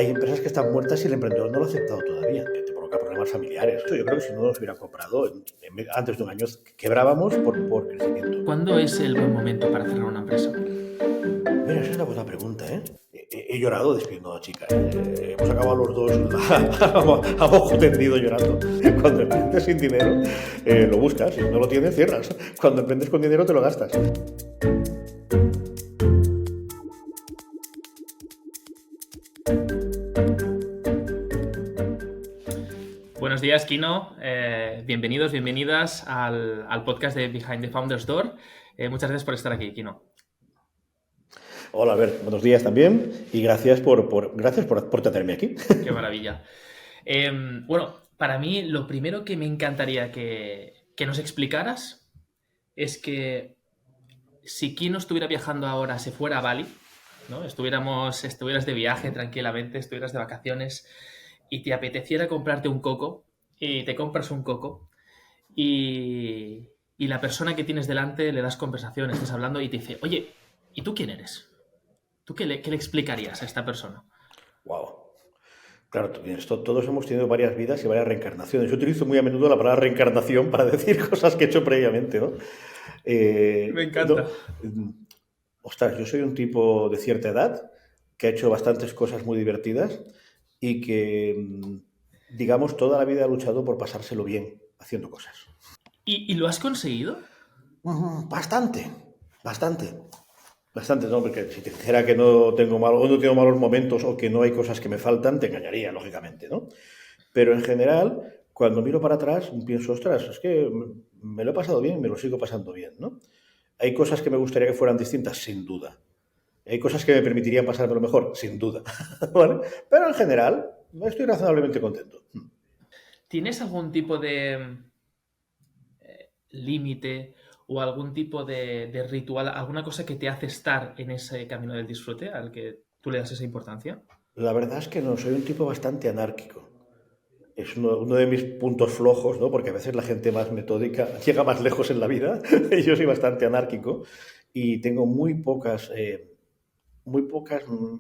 hay empresas que están muertas y el emprendedor no lo ha aceptado todavía, que te provoca problemas familiares. Yo creo que si no nos hubiera comprado, antes de un año quebrábamos por crecimiento. ¿Cuándo es el buen momento para cerrar una empresa? Mira, esa es una buena pregunta, ¿eh? He llorado despidiendo a una chica. Hemos acabado los dos a mojo tendido llorando. Cuando emprendes sin dinero, lo buscas. Si no lo tienes, cierras. Cuando emprendes con dinero, te lo gastas. Buenos días, Kino. Bienvenidos, bienvenidas al podcast de Behind the Founders Door. Muchas gracias por estar aquí, Kino. Hola, Albert. Buenos días también. Y gracias por tenerme aquí. Qué maravilla. Bueno, para mí lo primero que me encantaría que nos explicaras es que si Kino estuviera viajando ahora, se fuera a Bali, ¿no? Estuvieras de viaje tranquilamente, estuvieras de vacaciones y te apeteciera comprarte un coco y te compras un coco y la persona que tienes delante le das conversación, estás hablando y te dice, oye, ¿y tú quién eres? ¿Tú qué le explicarías a esta persona? Wow. Claro, todos hemos tenido varias vidas y varias reencarnaciones. Yo utilizo muy a menudo la palabra reencarnación para decir cosas que he hecho previamente, ¿no? Me encanta. Ostras, yo soy un tipo de cierta edad que ha hecho bastantes cosas muy divertidas y que, digamos, toda la vida ha luchado por pasárselo bien haciendo cosas. ¿Y lo has conseguido? Bastante, ¿no? Porque si te dijera que no tengo malos momentos o que no hay cosas que me faltan, te engañaría, lógicamente, ¿no? Pero en general, cuando miro para atrás, pienso, ostras, es que me lo he pasado bien, me lo sigo pasando bien, ¿no? Hay cosas que me gustaría que fueran distintas, sin duda. Hay cosas que me permitirían pasármelo mejor, sin duda. ¿Vale? Pero en general, estoy razonablemente contento. ¿Tienes algún tipo de límite o algún tipo de ritual, alguna cosa que te hace estar en ese camino del disfrute al que tú le das esa importancia? La verdad es que no, soy un tipo bastante anárquico. Es uno de mis puntos flojos, ¿no? Porque a veces la gente más metódica llega más lejos en la vida. Y yo soy bastante anárquico y tengo muy pocas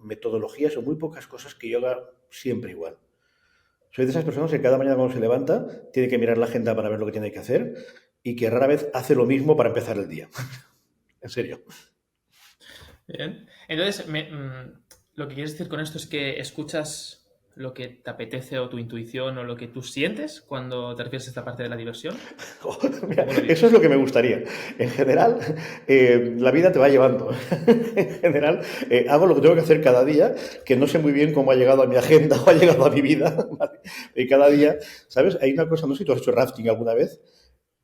metodologías o muy pocas cosas que yo haga siempre igual. Soy de esas personas que cada mañana cuando se levanta tiene que mirar la agenda para ver lo que tiene que hacer y que rara vez hace lo mismo para empezar el día. En serio. Bien. Entonces, lo que quieres decir con esto es que escuchas lo que te apetece o tu intuición o lo que tú sientes cuando te refieres a esta parte de la diversión. Mira, eso es lo que me gustaría. En general, la vida te va llevando. En general, hago lo que tengo que hacer cada día, que no sé muy bien cómo ha llegado a mi agenda o ha llegado a mi vida. ¿Vale? Y cada día, ¿sabes? Hay una cosa, no sé si tú has hecho rafting alguna vez.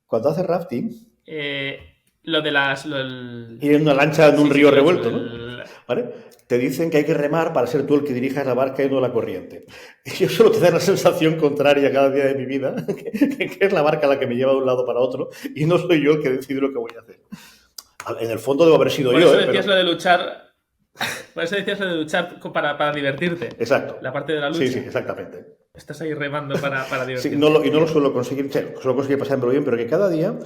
Cuando haces rafting, Lo de las... ir en una lancha en un Sí, sí, río lo he hecho. revuelto, ¿no? ¿Vale? Te dicen que hay que remar para ser tú el que dirijas la barca y no la corriente. Y yo solo te da la sensación contraria cada día de mi vida, que es la barca la que me lleva de un lado para otro y no soy yo el que decide lo que voy a hacer. En el fondo debo haber sido Por yo, eso decías pero... lo de luchar. Por eso decías lo de luchar para divertirte. Exacto. La parte de la lucha. Sí, sí, exactamente. Estás ahí remando para divertirte. Sí, y no lo suelo conseguir, suelo conseguir pasármelo bien, pero que cada día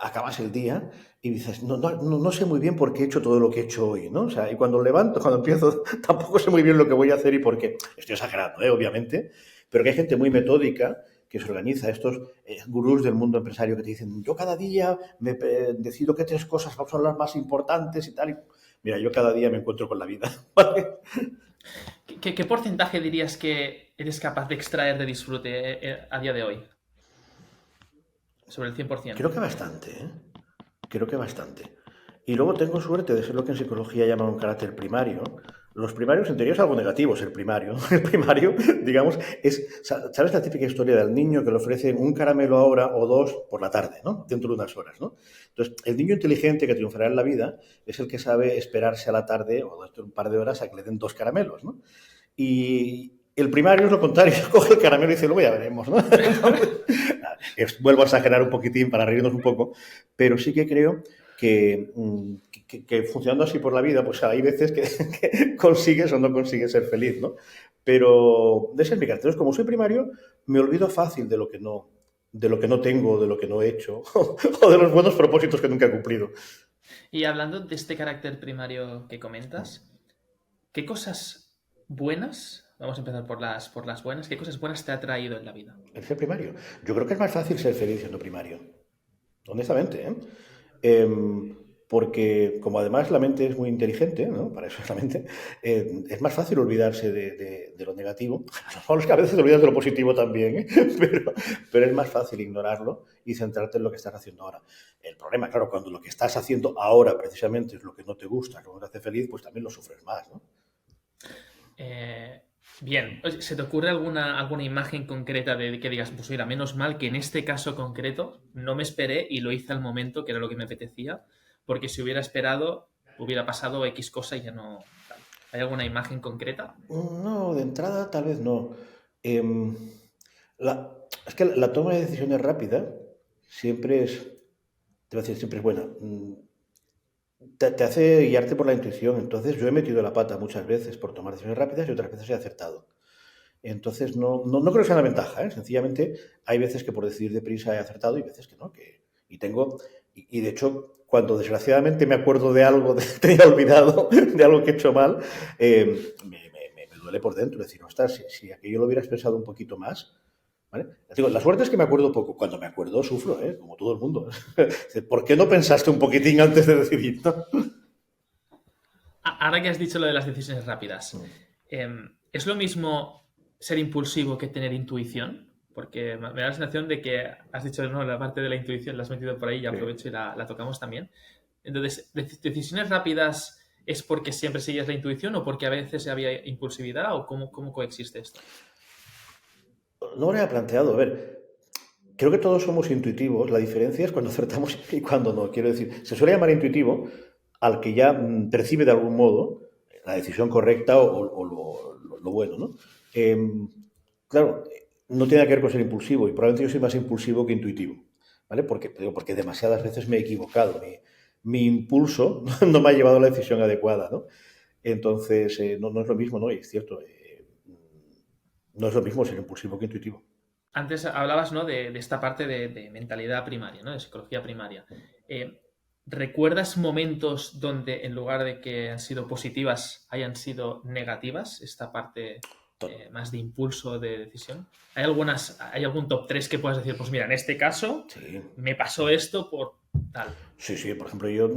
acabas el día y dices, no sé muy bien por qué he hecho todo lo que he hecho hoy, ¿no? O sea, y cuando empiezo, tampoco sé muy bien lo que voy a hacer y por qué. Estoy exagerando, obviamente, pero que hay gente muy metódica que se organiza, estos gurús del mundo empresario que te dicen, yo cada día decido qué 3 cosas son las más importantes y tal. Y, mira, yo cada día me encuentro con la vida, ¿vale? ¿Qué porcentaje dirías que eres capaz de extraer de disfrute a día de hoy? Sobre el 100%. Creo que bastante, ¿eh? Creo que bastante. Y luego tengo suerte de ser lo que en psicología llaman un carácter primario. Los primarios, en teoría, es algo negativo ser primario. El primario, digamos, ¿sabes la típica historia del niño que le ofrecen un caramelo ahora o 2 por la tarde, ¿no? Dentro de unas horas, ¿no? Entonces, el niño inteligente que triunfará en la vida es el que sabe esperarse a la tarde o dentro de un par de horas a que le den 2 caramelos, ¿no? Y el primario es lo contrario, coge el caramelo y dice, luego ya veremos, ¿no? Vuelvo a exagerar un poquitín para reírnos un poco, pero sí que creo que funcionando así por la vida, pues hay veces que consigues o no consigues ser feliz, ¿no? Pero de ese es mi carácter. Entonces, como soy primario, me olvido fácil de lo que no tengo, de lo que no he hecho, o de los buenos propósitos que nunca he cumplido. Y hablando de este carácter primario que comentas, ¿qué cosas buenas? Vamos a empezar por las buenas. ¿Qué cosas buenas te ha traído en la vida? El ser primario. Yo creo que es más fácil ser feliz siendo primario. Honestamente, ¿eh? Porque como además la mente es muy inteligente, ¿no? Para eso es la mente, es más fácil olvidarse de lo negativo. A que a veces te olvidas de lo positivo también, ¿eh? Pero es más fácil ignorarlo y centrarte en lo que estás haciendo ahora. El problema, claro, cuando lo que estás haciendo ahora precisamente es lo que no te gusta, lo que no te hace feliz, pues también lo sufres más, ¿no? Eh, Bien, oye, ¿se te ocurre alguna imagen concreta de que digas, pues mira, menos mal que en este caso concreto no me esperé y lo hice al momento, que era lo que me apetecía, porque si hubiera esperado, hubiera pasado X cosa y ya no tal. ¿Hay alguna imagen concreta? No, de entrada tal vez no. Em, es que la toma de decisiones rápida siempre es, te voy a decir, siempre es buena. Te hace guiarte por la intuición. Entonces yo he metido la pata muchas veces por tomar decisiones rápidas y otras veces he acertado. Entonces no creo que sea una ventaja, ¿eh? Sencillamente hay veces que por decidir deprisa he acertado y veces que no. Y tengo, y de hecho, cuando desgraciadamente me acuerdo de algo, tenía olvidado de algo que he hecho mal, me duele por dentro decir, ostras, si aquello lo hubieras pensado un poquito más, ¿vale? Digo, la suerte es que me acuerdo poco. Cuando me acuerdo sufro, ¿eh? Como todo el mundo. ¿Por qué no pensaste un poquitín antes de decidir? ¿No? Ahora que has dicho lo de las decisiones rápidas, ¿es lo mismo ser impulsivo que tener intuición? Porque me da la sensación de que has dicho, no, la parte de la intuición la has metido por ahí y Sí. aprovecho y la tocamos también. Entonces, ¿decisiones rápidas es porque siempre sigues la intuición o porque a veces había impulsividad o cómo coexiste esto? No me lo había planteado. A ver, creo que todos somos intuitivos. La diferencia es cuando acertamos y cuando no. Quiero decir, se suele llamar intuitivo al que ya percibe de algún modo la decisión correcta o lo bueno, ¿no? Eh, claro, no tiene que ver con ser impulsivo y probablemente yo soy más impulsivo que intuitivo, ¿vale? Porque demasiadas veces me he equivocado. Mi impulso no me ha llevado a la decisión adecuada, ¿no? Entonces, no es lo mismo, ¿no? Y es cierto, no es lo mismo ser impulsivo que intuitivo. Antes hablabas, ¿no? de esta parte de mentalidad primaria, ¿no? De psicología primaria. Eh, ¿Recuerdas momentos donde en lugar de que han sido positivas hayan sido negativas? Esta parte más de impulso de decisión. ¿Hay algún top 3 que puedas decir, pues mira, en este caso Sí, me pasó esto por tal? sí. Por ejemplo, yo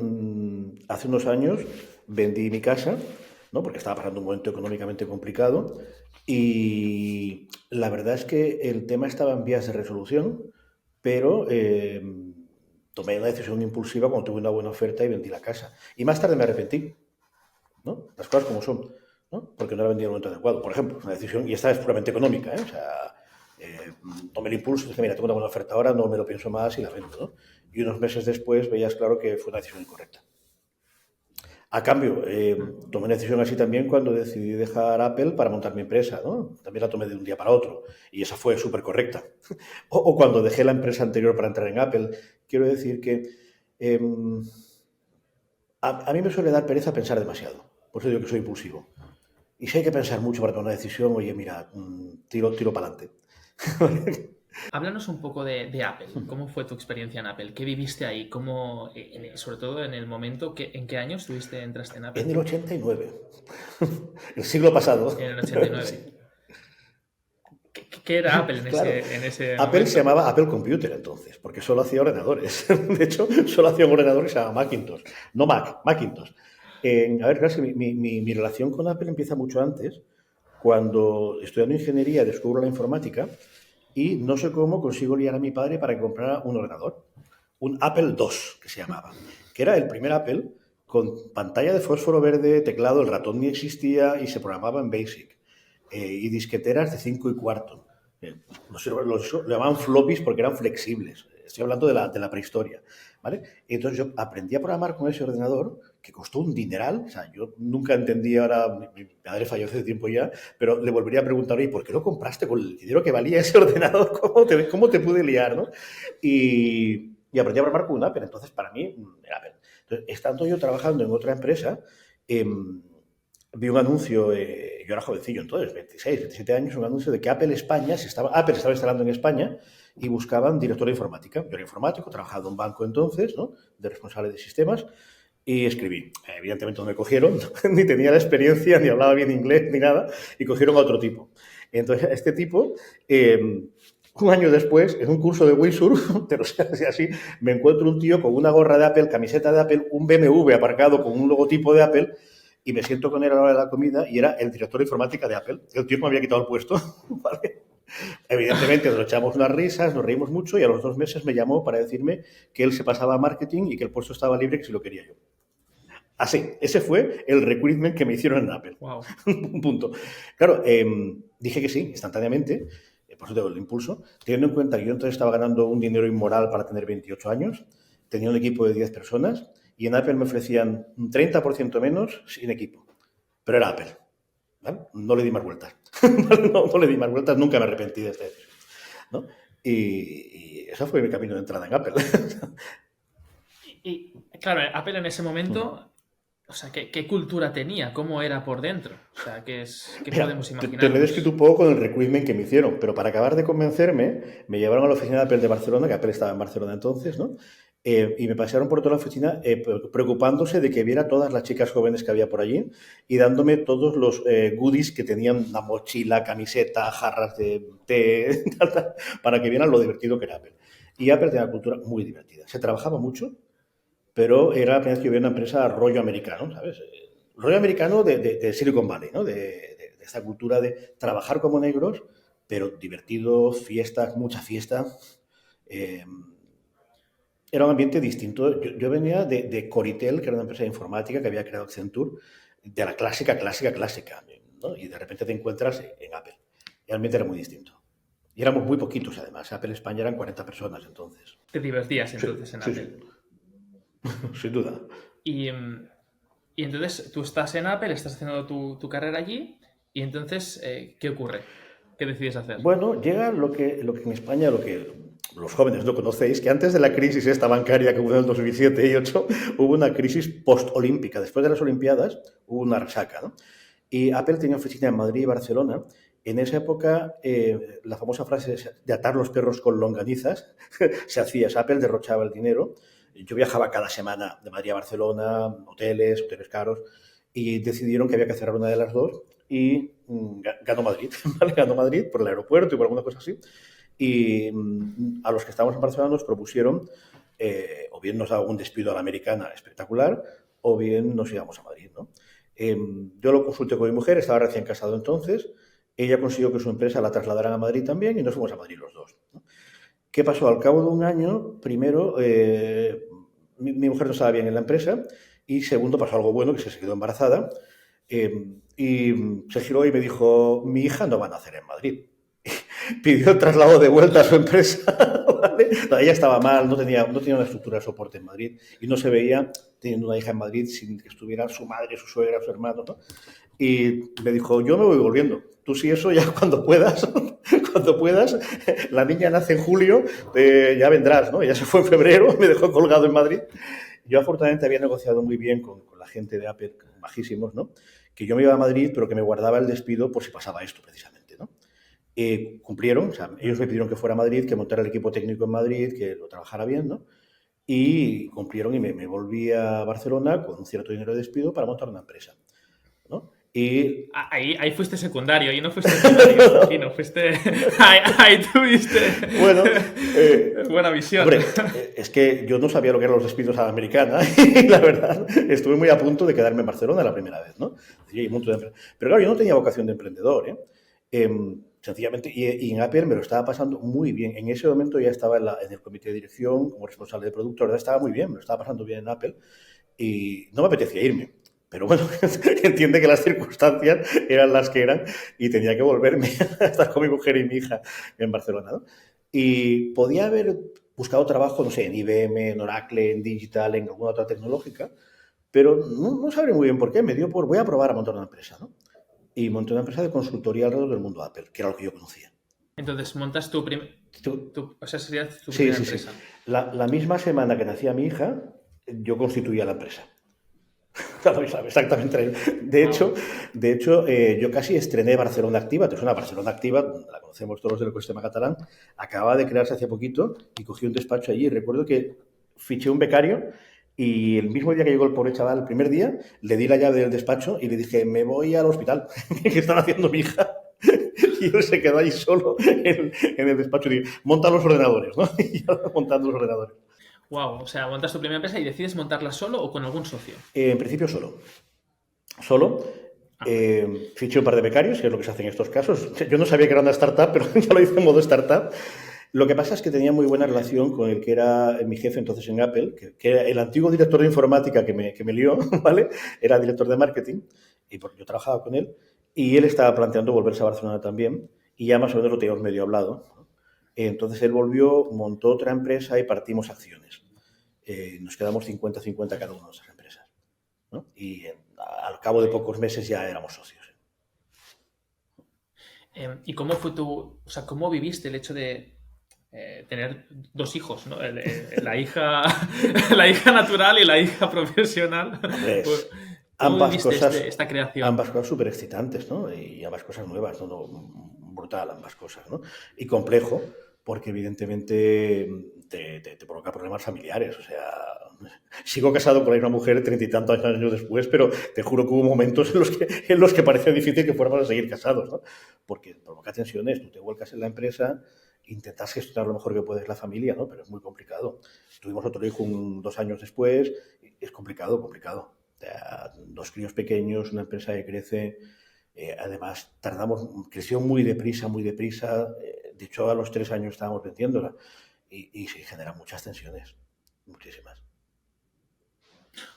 hace unos años vendí mi casa, ¿no? Porque estaba pasando un momento económicamente complicado y la verdad es que el tema estaba en vías de resolución, pero tomé una decisión impulsiva cuando tuve una buena oferta y vendí la casa. Y más tarde me arrepentí, ¿no? Las cosas como son, ¿no? Porque no la vendí en el momento adecuado. Por ejemplo, una decisión, y esta es puramente económica, ¿eh? O sea, tomé el impulso, dije, mira, tengo una buena oferta ahora, no me lo pienso más y la vendo, ¿no? Y unos meses después veías claro que fue una decisión incorrecta. A cambio, tomé una decisión así también cuando decidí dejar Apple para montar mi empresa, ¿no? También la tomé de un día para otro y esa fue súper correcta. O cuando dejé la empresa anterior para entrar en Apple. Quiero decir que eh, a mí me suele dar pereza pensar demasiado. Por eso digo que soy impulsivo. Y si hay que pensar mucho para tomar una decisión, oye, mira, tiro para adelante. Háblanos un poco de Apple. ¿Cómo fue tu experiencia en Apple? ¿Qué viviste ahí? Sobre todo en el momento, ¿en qué año entraste en Apple? En el 89, el siglo pasado. En el 89. Sí, ¿Qué era Apple claro. en ese Apple se momento? llamaba Apple Computer entonces, porque solo hacía ordenadores. De hecho, solo hacía un ordenador que se llama Macintosh. No Mac, Macintosh. A ver, claro, mi relación con Apple empieza mucho antes. Cuando estudiando ingeniería descubro la informática y no sé cómo consigo liar a mi padre para que comprara un ordenador. Un Apple II, que se llamaba. Que era el primer Apple con pantalla de fósforo verde, teclado, el ratón ni existía y se programaba en BASIC. Y disqueteras de 5 y cuarto. Los llamaban floppies porque eran flexibles. Estoy hablando de la prehistoria. ¿Vale? Y entonces yo aprendí a programar con ese ordenador que costó un dineral. O sea, yo nunca entendí ahora, mi padre falleció hace tiempo ya, pero le volvería a preguntar, oye, ¿por qué lo compraste con el dinero que valía ese ordenador? ¿Cómo te pude liar? ¿No? Y aprendí a programar con un Apple. Entonces, para mí, era Apple. Entonces, estando yo trabajando en otra empresa, vi un anuncio, yo era jovencillo entonces, 26, 27 años, un anuncio de que Apple Apple estaba instalando en España y buscaban director de informática. Yo era informático, trabajaba en un banco entonces, ¿no? De responsable de sistemas, y escribí. Evidentemente no me cogieron, ni tenía la experiencia, ni hablaba bien inglés, ni nada, y cogieron a otro tipo. Entonces, este tipo, un año después, en un curso de windsurf, pero así, me encuentro un tío con una gorra de Apple, camiseta de Apple, un BMW aparcado con un logotipo de Apple, y me siento con él a la hora de la comida, y era el director de informática de Apple. El tío me había quitado el puesto, ¿vale? Evidentemente nos echamos unas risas, nos reímos mucho, y a los 2 meses me llamó para decirme que él se pasaba a marketing y que el puesto estaba libre, que si lo quería yo. Así, ese fue el recruitment que me hicieron en Apple. Wow. Un punto. Claro, dije que sí, instantáneamente, por eso tengo el impulso, teniendo en cuenta que yo entonces estaba ganando un dinero inmoral para tener 28 años, tenía un equipo de 10 personas y en Apple me ofrecían un 30% menos sin equipo. Pero era Apple. ¿Vale? No le di más vueltas. No le di más vueltas, nunca me arrepentí de este. ¿No? Y ese fue mi camino de entrada en Apple. Y claro, Apple en ese momento, o sea, ¿qué cultura tenía? ¿Cómo era por dentro? O sea, ¿qué Mira, podemos te lo he imaginarnos? descrito un poco con el recruitment que me hicieron, pero para acabar de convencerme, me llevaron a la oficina de Apple de Barcelona, que Apple estaba en Barcelona entonces, ¿no? Y me pasearon por toda la oficina preocupándose de que viera todas las chicas jóvenes que había por allí y dándome todos los goodies que tenían, la mochila, camiseta, jarras de té, para que vieran lo divertido que era Apple. Y Apple tenía una cultura muy divertida. Se trabajaba mucho, pero era la primera vez que yo veía una empresa rollo americano, ¿sabes? Rollo americano de Silicon Valley, ¿no? De esta cultura de trabajar como negros, pero divertido, fiestas, mucha fiesta. Eh, Era un ambiente distinto. Yo venía de Coritel, que era una empresa de informática que había creado Accenture, de la clásica, ¿no? Y de repente te encuentras en Apple. Y el ambiente era muy distinto. Y éramos muy poquitos, además. Apple España eran 40 personas entonces. Te divertías Sí, entonces en sí, Apple. sí. Sin duda. Y, y entonces tú estás en Apple, estás haciendo tu carrera allí, y entonces, ¿qué ocurre? ¿Qué decides hacer? Bueno, llega lo que en España, lo que los jóvenes no conocéis, que antes de la crisis esta bancaria que hubo en el 2007 y 2008, hubo una crisis post-olímpica. Después de las Olimpiadas hubo una resaca, ¿no? Y Apple tenía oficina en Madrid y Barcelona. En esa época, la famosa frase de atar los perros con longanizas se hacía. Apple derrochaba el dinero. Yo viajaba cada semana de Madrid a Barcelona, hoteles caros, y decidieron que había que cerrar una de las dos y ganó Madrid, ¿vale? Ganó Madrid por el aeropuerto y por alguna cosa así. Y a los que estábamos en Barcelona nos propusieron o bien nos daba un despido a la americana espectacular o bien nos íbamos a Madrid, ¿no? Yo lo consulté con mi mujer, estaba recién casado entonces, ella consiguió que su empresa la trasladaran a Madrid también y nos fuimos a Madrid los dos, ¿no? ¿Qué pasó? Al cabo de un año, primero, mi mujer no estaba bien en la empresa y segundo pasó algo bueno, que se quedó embarazada y se giró y me dijo, mi hija no va a nacer en Madrid. Pidió el traslado de vuelta a su empresa, ¿vale? No, ella estaba mal, no tenía una estructura de soporte en Madrid y no se veía teniendo una hija en Madrid sin que estuviera su madre, su suegra, su hermano, ¿no? Y me dijo, yo me voy volviendo. Tú sí eso ya cuando puedas, la niña nace en julio, ya vendrás, ¿no? Ella se fue en febrero, me dejó colgado en Madrid. Yo afortunadamente había negociado muy bien con la gente de Apple, majísimos, ¿no? Que yo me iba a Madrid, pero que me guardaba el despido por si pasaba esto, precisamente, ¿no? Cumplieron, o sea, ellos me pidieron que fuera a Madrid, que montara el equipo técnico en Madrid, que lo trabajara bien, ¿no? Y cumplieron y me volví a Barcelona con un cierto dinero de despido para montar una empresa, ¿no? Y Ahí fuiste secundario, ahí no fuiste primario, imagino, fuiste... Ahí tuviste bueno, buena visión. Hombre, es que yo no sabía lo que eran los despidos a la americana y la verdad estuve muy a punto de quedarme en Barcelona la primera vez, ¿no? Pero claro, yo no tenía vocación de emprendedor, ¿eh? Sencillamente, y en Apple me lo estaba pasando muy bien. En ese momento ya estaba en el comité de dirección como responsable de producto, la verdad estaba muy bien, me lo estaba pasando bien en Apple y no me apetecía irme. Pero bueno, entiende que las circunstancias eran las que eran y tenía que volverme a estar con mi mujer y mi hija en Barcelona, ¿no? Y podía haber buscado trabajo, no sé, en IBM, en Oracle, en Digital, en alguna otra tecnológica, pero no sabré muy bien por qué. Me dio por, voy a probar a montar una empresa, ¿no? Y monté una empresa de consultoría alrededor del mundo Apple, que era lo que yo conocía. Entonces montas tu o sea, sería tu Sí, primera sí, sí. empresa. La misma semana que nacía mi hija, yo constituía la empresa. Exactamente. De hecho yo casi estrené Barcelona Activa. Es una Barcelona Activa, la conocemos todos del ecosistema catalán. Acaba de crearse hace poquito y cogí un despacho allí. Recuerdo que fiché un becario Y el mismo día que llegó el pobre chaval, el primer día, le di la llave del despacho y le dije, me voy al hospital, que están haciendo mi hija. Y él se quedó ahí solo en el despacho y dije, monta los ordenadores, ¿no? Y yo montando los ordenadores. Wow, o sea, montas tu primera empresa y decides montarla solo o con algún socio. En principio solo. Solo. Ah, vale. Fiché un par de becarios, que es lo que se hace en estos casos. Yo no sabía que era una startup, pero ya lo hice en modo startup. Lo que pasa es que tenía muy buena relación con el que era mi jefe entonces en Apple, que era el antiguo director de informática que me lió, ¿vale? Era director de marketing, y porque yo trabajaba con él, y él estaba planteando volverse a Barcelona también, y ya más o menos lo teníamos medio hablado, ¿no? Entonces él volvió, montó otra empresa y partimos acciones. Nos quedamos 50-50 cada uno de esas empresas, ¿no? Y al cabo de pocos meses ya éramos socios. ¿Y cómo fue o sea, cómo viviste el hecho de tener dos hijos, ¿no? La hija, la hija natural y la hija profesional. Hombre, ¿Cómo ambas viviste cosas, esta creación? ambas cosas súper excitantes, ¿no? Y ambas cosas nuevas, ¿no? Brutal, ambas cosas, ¿no? Y complejo, porque evidentemente te provoca problemas familiares. O sea, sigo casado con una mujer 30 y tantos años después, pero te juro que hubo momentos en los que parecía difícil que fuéramos a seguir casados, ¿no? Porque provoca tensiones, tú te vuelcas en la empresa, intentas gestionar lo mejor que puedes la familia, ¿no? Pero es muy complicado. Tuvimos otro hijo 2 años después, es complicado, complicado. O sea, dos críos pequeños, una empresa que crece, además creció muy deprisa, muy deprisa. De hecho, a los 3 años estábamos vendiéndola y se generan muchas tensiones, muchísimas.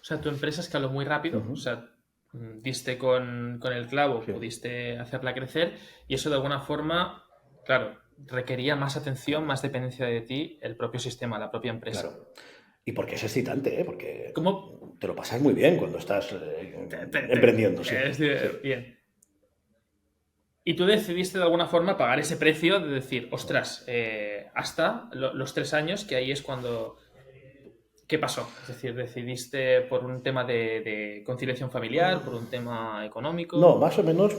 O sea, tu empresa escaló muy rápido, o Uh-huh. sea, diste con el clavo, Sí, pudiste hacerla crecer y eso de alguna forma, claro, requería más atención, más dependencia de ti, el propio sistema, la propia empresa. claro. Y porque es excitante, ¿eh? Porque ¿Cómo? te lo pasas muy bien cuando estás emprendiendo, sí. Es Sí. bien. Y tú decidiste de alguna forma pagar ese precio de decir, ostras, hasta los 3 años, que ahí es cuando... ¿Qué pasó? Es decir, decidiste por un tema de conciliación familiar, por un tema No, económico. más o menos.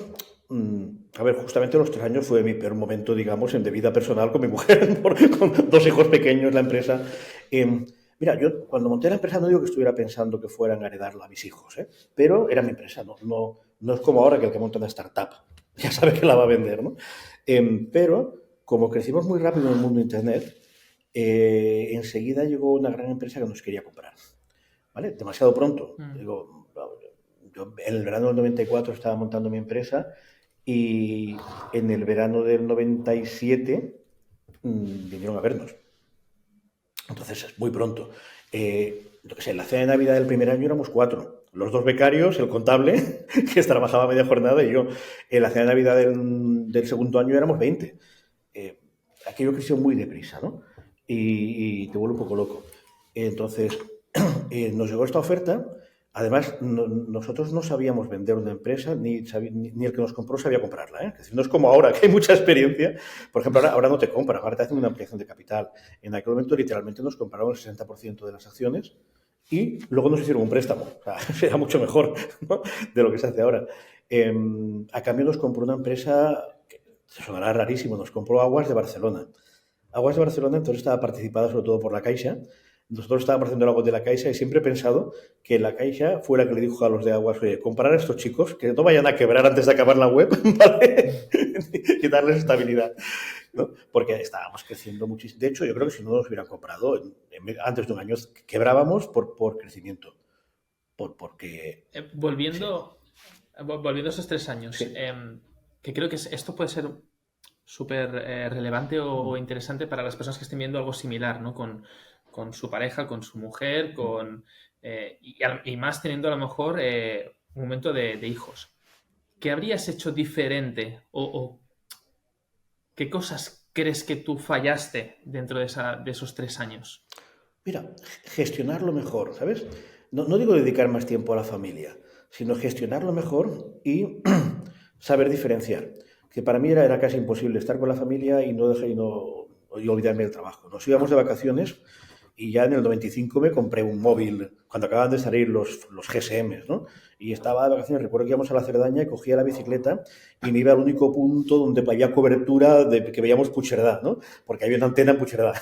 A ver, justamente los 3 años fue mi peor momento, digamos, de vida personal con mi mujer, con dos hijos pequeños, la empresa. Mira, yo cuando monté la empresa no digo que estuviera pensando que fueran a heredarla a mis hijos, ¿eh? Pero era mi empresa, no es como ahora que el que monta una startup ya sabe que la va a vender, ¿no? Pero como crecimos muy rápido en el mundo de Internet, enseguida llegó una gran empresa que nos quería comprar, ¿vale? Demasiado pronto. Mm. Digo, yo en el verano del 94 estaba montando mi empresa y en el verano del 97 vinieron a vernos. Entonces es muy pronto. Yo qué sé, en la cena de Navidad del primer año éramos 4. Los dos becarios, el contable, que trabajaba media jornada, y yo. En la cena de Navidad del segundo año éramos 20. Eh, Aquello creció muy deprisa, ¿no? Y te vuelve un poco loco. Entonces, nos llegó esta oferta. Además, nosotros no sabíamos vender una empresa, ni el que nos compró sabía comprarla, ¿eh? Es decir, no es como ahora, que hay mucha experiencia. Por ejemplo, ahora no te compran, ahora te hacen una ampliación de capital. En aquel momento, literalmente, nos compraron el 60% de las acciones y luego nos hicieron un préstamo. O sea, era mucho mejor, ¿no?, de lo que se hace ahora. A cambio, nos compró una empresa que se sonará rarísimo, nos compró Aguas de Barcelona. Aguas de Barcelona entonces estaba participada sobre todo por la Caixa. Nosotros estábamos haciendo algo de la Caixa y siempre he pensado que la Caixa fue la que le dijo a los de Aguas, oye, comprar a estos chicos, que no vayan a quebrar antes de acabar la web, ¿vale? Y darles estabilidad, ¿no? Porque estábamos creciendo muchísimo. De hecho, yo creo que si no nos hubieran comprado, antes de un año quebrábamos por crecimiento. Porque, sí, Volviendo a esos 3 años, sí. que creo que esto puede ser súper relevante o Mm, interesante para las personas que estén viendo algo similar, ¿no? Con su pareja, con su mujer, mm. y más teniendo a lo mejor un momento de hijos. ¿Qué habrías hecho diferente o qué cosas crees que tú fallaste dentro de esos 3 años? Mira, gestionarlo mejor, ¿sabes? No digo dedicar más tiempo a la familia, sino gestionarlo mejor y saber diferenciar. Que para mí era casi imposible estar con la familia y olvidarme del trabajo. Nos íbamos de vacaciones y ya en el 95 me compré un móvil, cuando acaban de salir los GSM, ¿no? Y estaba de vacaciones, recuerdo que íbamos a la Cerdaña y cogía la bicicleta y me iba al único punto donde había cobertura de que veíamos Puigcerdá, ¿no? Porque había una antena en Puigcerdá.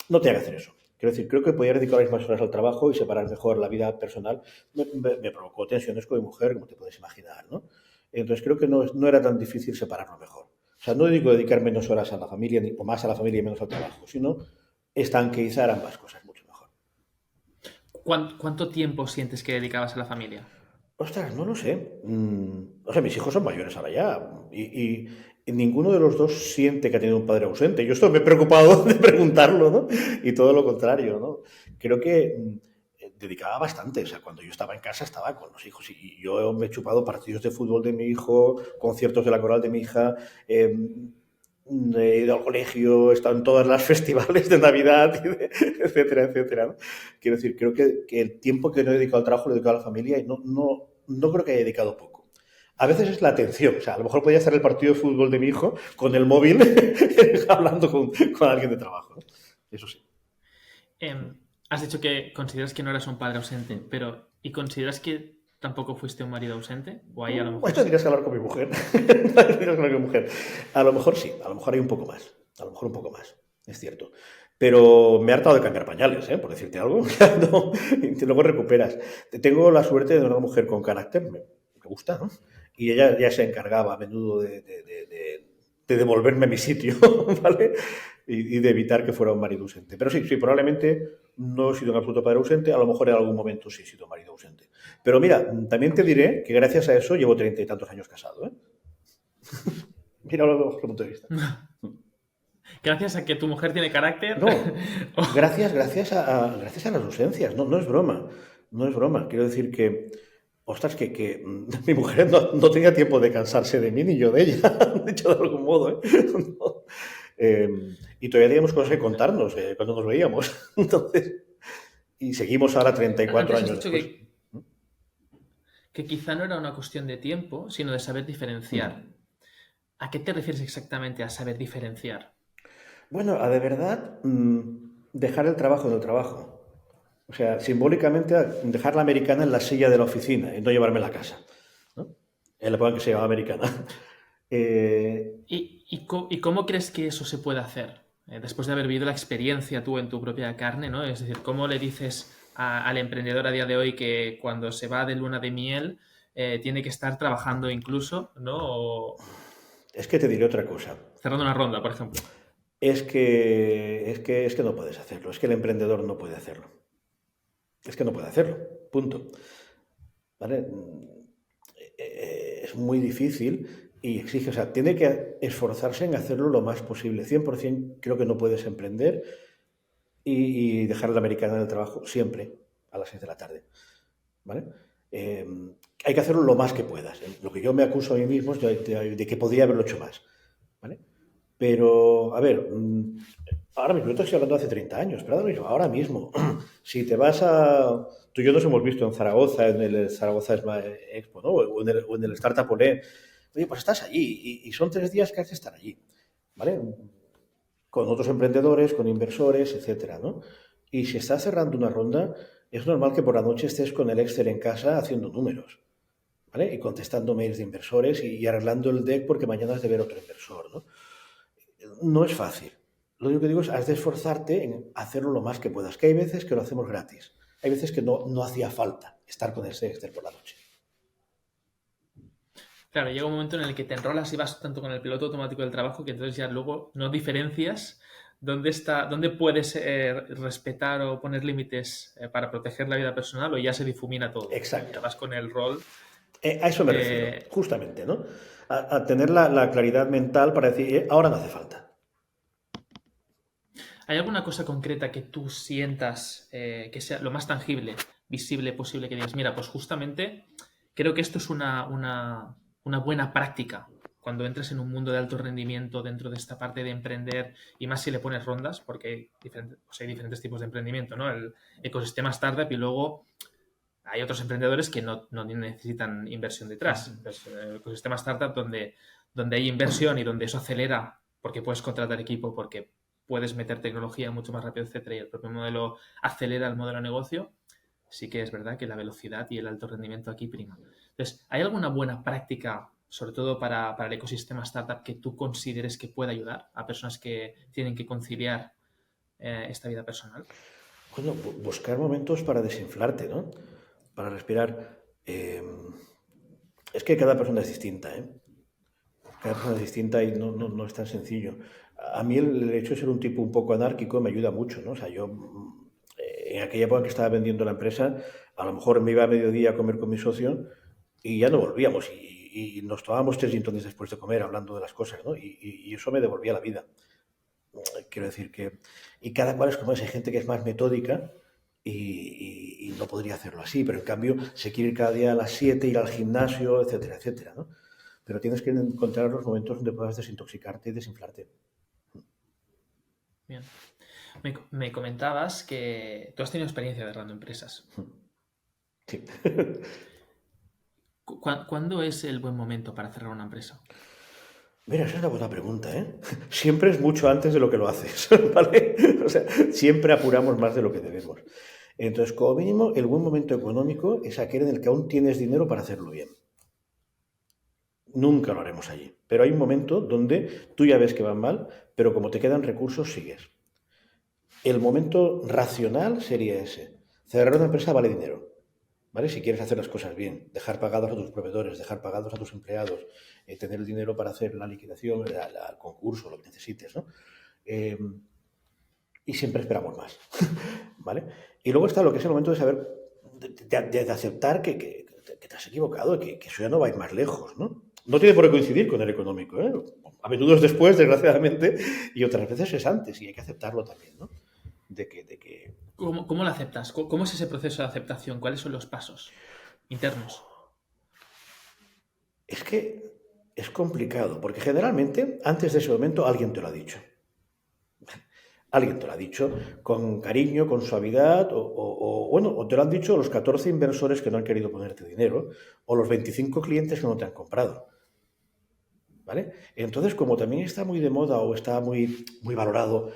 No tenía que hacer eso. Quiero decir, creo que podía dedicar más horas al trabajo y separar mejor la vida personal. Me provocó tensiones con mi mujer, como te puedes imaginar, ¿no? Entonces creo que no era tan difícil separarlo mejor. O sea, no digo dedicar menos horas a la familia, o más a la familia y menos al trabajo, sino estanqueizar ambas cosas mucho mejor. ¿Cuánto tiempo sientes que dedicabas a la familia? Ostras, no lo sé. O sea, mis hijos son mayores ahora ya. Y ninguno de los dos siente que ha tenido un padre ausente. Yo esto me he preocupado de preguntarlo, ¿no? Y todo lo contrario, ¿no? Creo que dedicaba bastante. O sea, cuando yo estaba en casa estaba con los hijos. Y yo me he chupado partidos de fútbol de mi hijo, conciertos de la coral de mi hija. He ido al colegio, he estado en todas las festivales de Navidad, etcétera, etcétera, ¿no? Quiero decir, creo que el tiempo que no he dedicado al trabajo lo he dedicado a la familia y no creo que haya dedicado poco. A veces es la atención, o sea, a lo mejor podía hacer el partido de fútbol de mi hijo con el móvil hablando con alguien de trabajo, ¿no? Eso sí. Has dicho que consideras que no eras un padre ausente, pero ¿y consideras que tampoco fuiste un marido ausente? ¿O ahí a lo mejor Esto sí? tendrías que hablar con mi mujer. Tendrías que hablar con mi mujer. A lo mejor sí, a lo mejor hay un poco más. A lo mejor un poco más, es cierto. Pero me he hartado de cambiar pañales, ¿eh? Por decirte algo. No, y luego recuperas. Tengo la suerte de una mujer con carácter, me gusta, ¿no? Y ella ya se encargaba a menudo de devolverme a mi sitio, ¿vale? Y de evitar que fuera un marido ausente. Pero sí, probablemente no he sido un absoluto padre ausente, a lo mejor en algún momento sí he sido marido ausente. Pero mira, también te diré que gracias a eso llevo 30 y tantos años casado, ¿eh? Mira otro punto de vista. Gracias a que tu mujer tiene carácter. No, gracias a las ausencias, no es broma, no es broma. Quiero decir que, ostras, que mi mujer no tenía tiempo de cansarse de mí ni yo de ella, de hecho, de algún modo, ¿eh? No. Y todavía teníamos cosas que contarnos cuando nos veíamos. Entonces, y seguimos ahora 34 Antes has años dicho después. que quizá no era una cuestión de tiempo, sino de saber diferenciar. ¿A qué te refieres exactamente a saber diferenciar? Bueno, a de verdad dejar el trabajo en el trabajo. O sea, simbólicamente dejar la americana en la silla de la oficina y no llevarme a la casa, ¿no? En la época que se llamaba americana. ¿Y cómo crees que eso se puede hacer? Después de haber vivido la experiencia tú en tu propia carne, ¿no? Es decir, ¿cómo le dices al emprendedor a día de hoy que cuando se va de luna de miel tiene que estar trabajando incluso, ¿no? O Es que te diré otra cosa. cerrando una ronda, por ejemplo. Es que no puedes hacerlo. Es que el emprendedor no puede hacerlo. Es que no puede hacerlo. Punto. ¿Vale? Es muy difícil y exige, o sea, tiene que esforzarse en hacerlo lo más posible. 100% creo que no puedes emprender y dejar la americana en el trabajo siempre a las 6 de la tarde. ¿Vale? Eh, Hay que hacerlo lo más que puedas. Lo que yo me acuso a mí mismo es de que podría haberlo hecho más. ¿Vale? Pero, a ver, ahora mismo, yo te estoy hablando de hace 30 años, pero ahora mismo, si te vas a... Tú y yo nos hemos visto en Zaragoza, en el Zaragoza Expo, ¿no? O en el Startup Olé. Oye, pues estás allí y son 3 días que has de estar allí, ¿vale? Con otros emprendedores, con inversores, etcétera, ¿no? Y si estás cerrando una ronda, es normal que por la noche estés con el Excel en casa haciendo números, ¿vale? Y contestando mails de inversores y arreglando el deck porque mañana has de ver otro inversor, ¿no? No es fácil. Lo único que digo es, has de esforzarte en hacerlo lo más que puedas, que hay veces que lo hacemos gratis. Hay veces que no hacía falta estar con ese Excel por la noche. Claro, llega un momento en el que te enrolas y vas tanto con el piloto automático del trabajo que entonces ya luego no diferencias dónde puedes respetar o poner límites para proteger la vida personal o ya se difumina todo. Ya Exacto. vas con el rol. A eso me refiero, eh, justamente, ¿no? A tener la claridad mental para decir, ahora no hace falta. ¿Hay alguna cosa concreta que tú sientas que sea lo más tangible, visible posible que digas, mira, pues justamente creo que esto es una buena práctica cuando entres en un mundo de alto rendimiento dentro de esta parte de emprender y más si le pones rondas, porque hay diferentes tipos de emprendimiento, ¿no? El ecosistema startup y luego hay otros emprendedores que no necesitan inversión detrás. Entonces, el ecosistema startup donde hay inversión y donde eso acelera porque puedes contratar equipo, porque puedes meter tecnología mucho más rápido, etcétera, y el propio modelo acelera el modelo de negocio, sí que es verdad que la velocidad y el alto rendimiento aquí prima. Entonces, ¿hay alguna buena práctica, sobre todo para el ecosistema startup, que tú consideres que pueda ayudar a personas que tienen que conciliar esta vida personal? Bueno, buscar momentos para desinflarte, ¿no? Para respirar. Es que cada persona es distinta, ¿eh? Cada persona es distinta y no es tan sencillo. A mí el hecho de ser un tipo un poco anárquico me ayuda mucho, ¿no? O sea, yo en aquella época que estaba vendiendo la empresa, a lo mejor me iba a mediodía a comer con mi socio y ya no volvíamos y nos tomábamos 3 gin tonics después de comer hablando de las cosas, ¿no? Y eso me devolvía la vida. Quiero decir que... Y cada cual es como esa gente que es más metódica y no podría hacerlo así, pero en cambio se quiere ir cada día a las 7, ir al gimnasio, etcétera, etcétera, ¿no? Pero tienes que encontrar los momentos donde puedas desintoxicarte y desinflarte. Bien. Me comentabas que tú has tenido experiencia cerrando empresas. Sí. ¿Cuándo es el buen momento para cerrar una empresa? Mira, esa es una buena pregunta, ¿eh? Siempre es mucho antes de lo que lo haces, ¿vale? O sea, siempre apuramos más de lo que debemos. Entonces, como mínimo, el buen momento económico es aquel en el que aún tienes dinero para hacerlo bien. Nunca lo haremos allí. Pero hay un momento donde tú ya ves que van mal, pero como te quedan recursos, sigues. El momento racional sería ese. Cerrar una empresa vale dinero, ¿vale? Si quieres hacer las cosas bien, dejar pagados a tus proveedores, dejar pagados a tus empleados, tener el dinero para hacer la liquidación, el concurso, lo que necesites, ¿no? Eh, y siempre esperamos más, ¿vale? Y luego está lo que es el momento de saber, de aceptar que te has equivocado, que eso ya no va a ir más lejos, ¿no? No tiene por qué coincidir con el económico, ¿eh? A menudo es después, desgraciadamente, y otras veces es antes, y hay que aceptarlo también, ¿no? De que ¿Cómo lo aceptas? ¿Cómo es ese proceso de aceptación? ¿Cuáles son los pasos internos? es que es complicado, porque generalmente antes de ese momento alguien te lo ha dicho. Alguien te lo ha dicho con cariño, con suavidad, bueno, o te lo han dicho los 14 inversores que no han querido ponerte dinero, o los 25 clientes que no te han comprado. ¿Vale? Entonces, como también está muy de moda o está muy valorado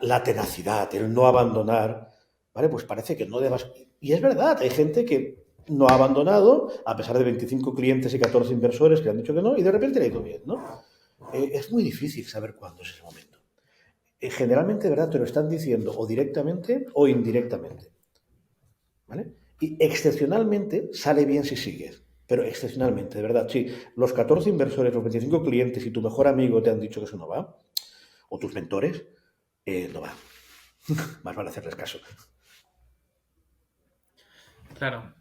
la tenacidad, el no abandonar, ¿vale? Pues parece que no debas... Y es verdad, hay gente que no ha abandonado, a pesar de 25 clientes y 14 inversores que han dicho que no, y de repente le ha ido bien, ¿no? Es muy difícil saber cuándo es ese momento. Generalmente, de verdad, te lo están diciendo o directamente o indirectamente, ¿vale? Y excepcionalmente sale bien si sigues. Pero excepcionalmente, de verdad, sí. Los 14 inversores, los 25 clientes y tu mejor amigo te han dicho que eso no va, o tus mentores, no va. Más vale hacerles caso. Claro.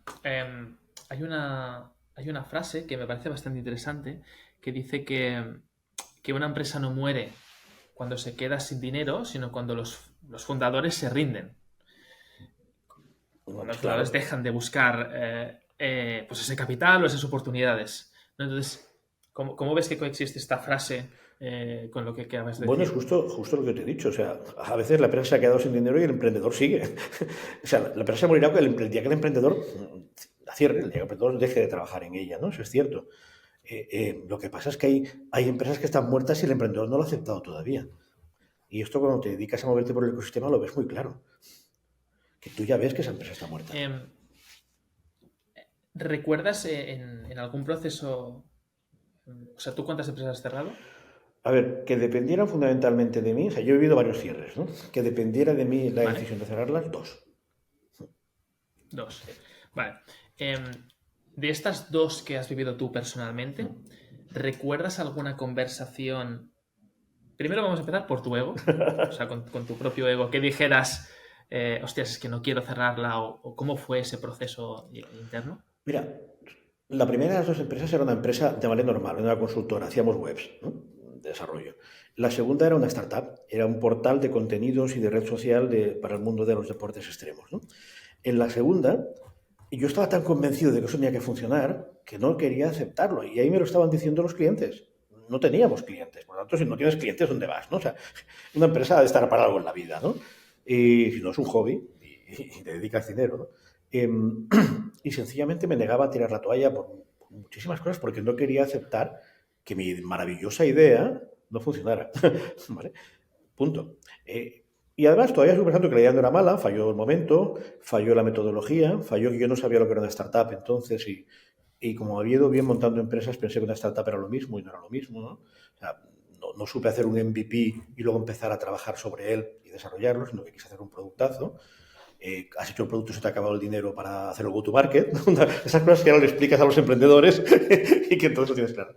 Hay una frase que me parece bastante interesante que dice que una empresa no muere cuando se queda sin dinero, sino cuando los fundadores se rinden. Cuando los fundadores Claro. dejan de buscar pues ese capital o esas oportunidades, ¿no? Entonces, ¿cómo ves que coexiste esta frase con lo que acabas de Bueno, es decir? justo lo que te he dicho. O sea, a veces la empresa se ha quedado sin dinero y el emprendedor sigue. O sea, la empresa morirá el día que el emprendedor la cierre, el día que el emprendedor deje de trabajar en ella, ¿no? Eso es cierto. Lo que pasa es que hay empresas que están muertas y el emprendedor no lo ha aceptado todavía. Y esto cuando te dedicas a moverte por el ecosistema lo ves muy claro. Que tú ya ves que esa empresa está muerta. Eh, ¿Recuerdas en algún proceso, o sea, tú cuántas empresas has cerrado? A ver, que dependieran fundamentalmente de mí, o sea, yo he vivido varios cierres, ¿no? Que dependiera de mí la ¿Vale? decisión de cerrarlas, dos. Dos. Vale. Em, de estas dos que has vivido tú personalmente, ¿recuerdas alguna conversación? Primero vamos a empezar por tu ego, o sea, con tu propio ego, que dijeras, hostias, es que no quiero cerrarla, o cómo fue ese proceso interno. Mira, la primera de las dos empresas era una empresa de manera normal, era una consultora, hacíamos webs, ¿no? De desarrollo. La segunda era una startup, era un portal de contenidos y de red social para el mundo de los deportes extremos, ¿no? En la segunda, yo estaba tan convencido de que eso tenía que funcionar que no quería aceptarlo. Y ahí me lo estaban diciendo los clientes. No teníamos clientes. Por lo tanto, si no tienes clientes, ¿dónde vas? ¿No? O sea, una empresa ha de estar para algo en la vida, ¿no? Y si no es un hobby y te dedicas dinero, ¿no? Y sencillamente me negaba a tirar la toalla por muchísimas cosas porque no quería aceptar que mi maravillosa idea no funcionara. ¿Vale? Punto. Y además todavía estoy pensando que la idea no era mala, falló el momento, falló la metodología, falló que yo no sabía lo que era una startup entonces y como había ido bien montando empresas pensé que una startup era lo mismo y no era lo mismo, ¿no? O sea, no supe hacer un MVP y luego empezar a trabajar sobre él y desarrollarlo, sino que quise hacer un productazo has hecho el producto, se te ha acabado el dinero para hacer el go-to-market. Esas cosas que ahora le explicas a los emprendedores y que entonces lo tienes claro.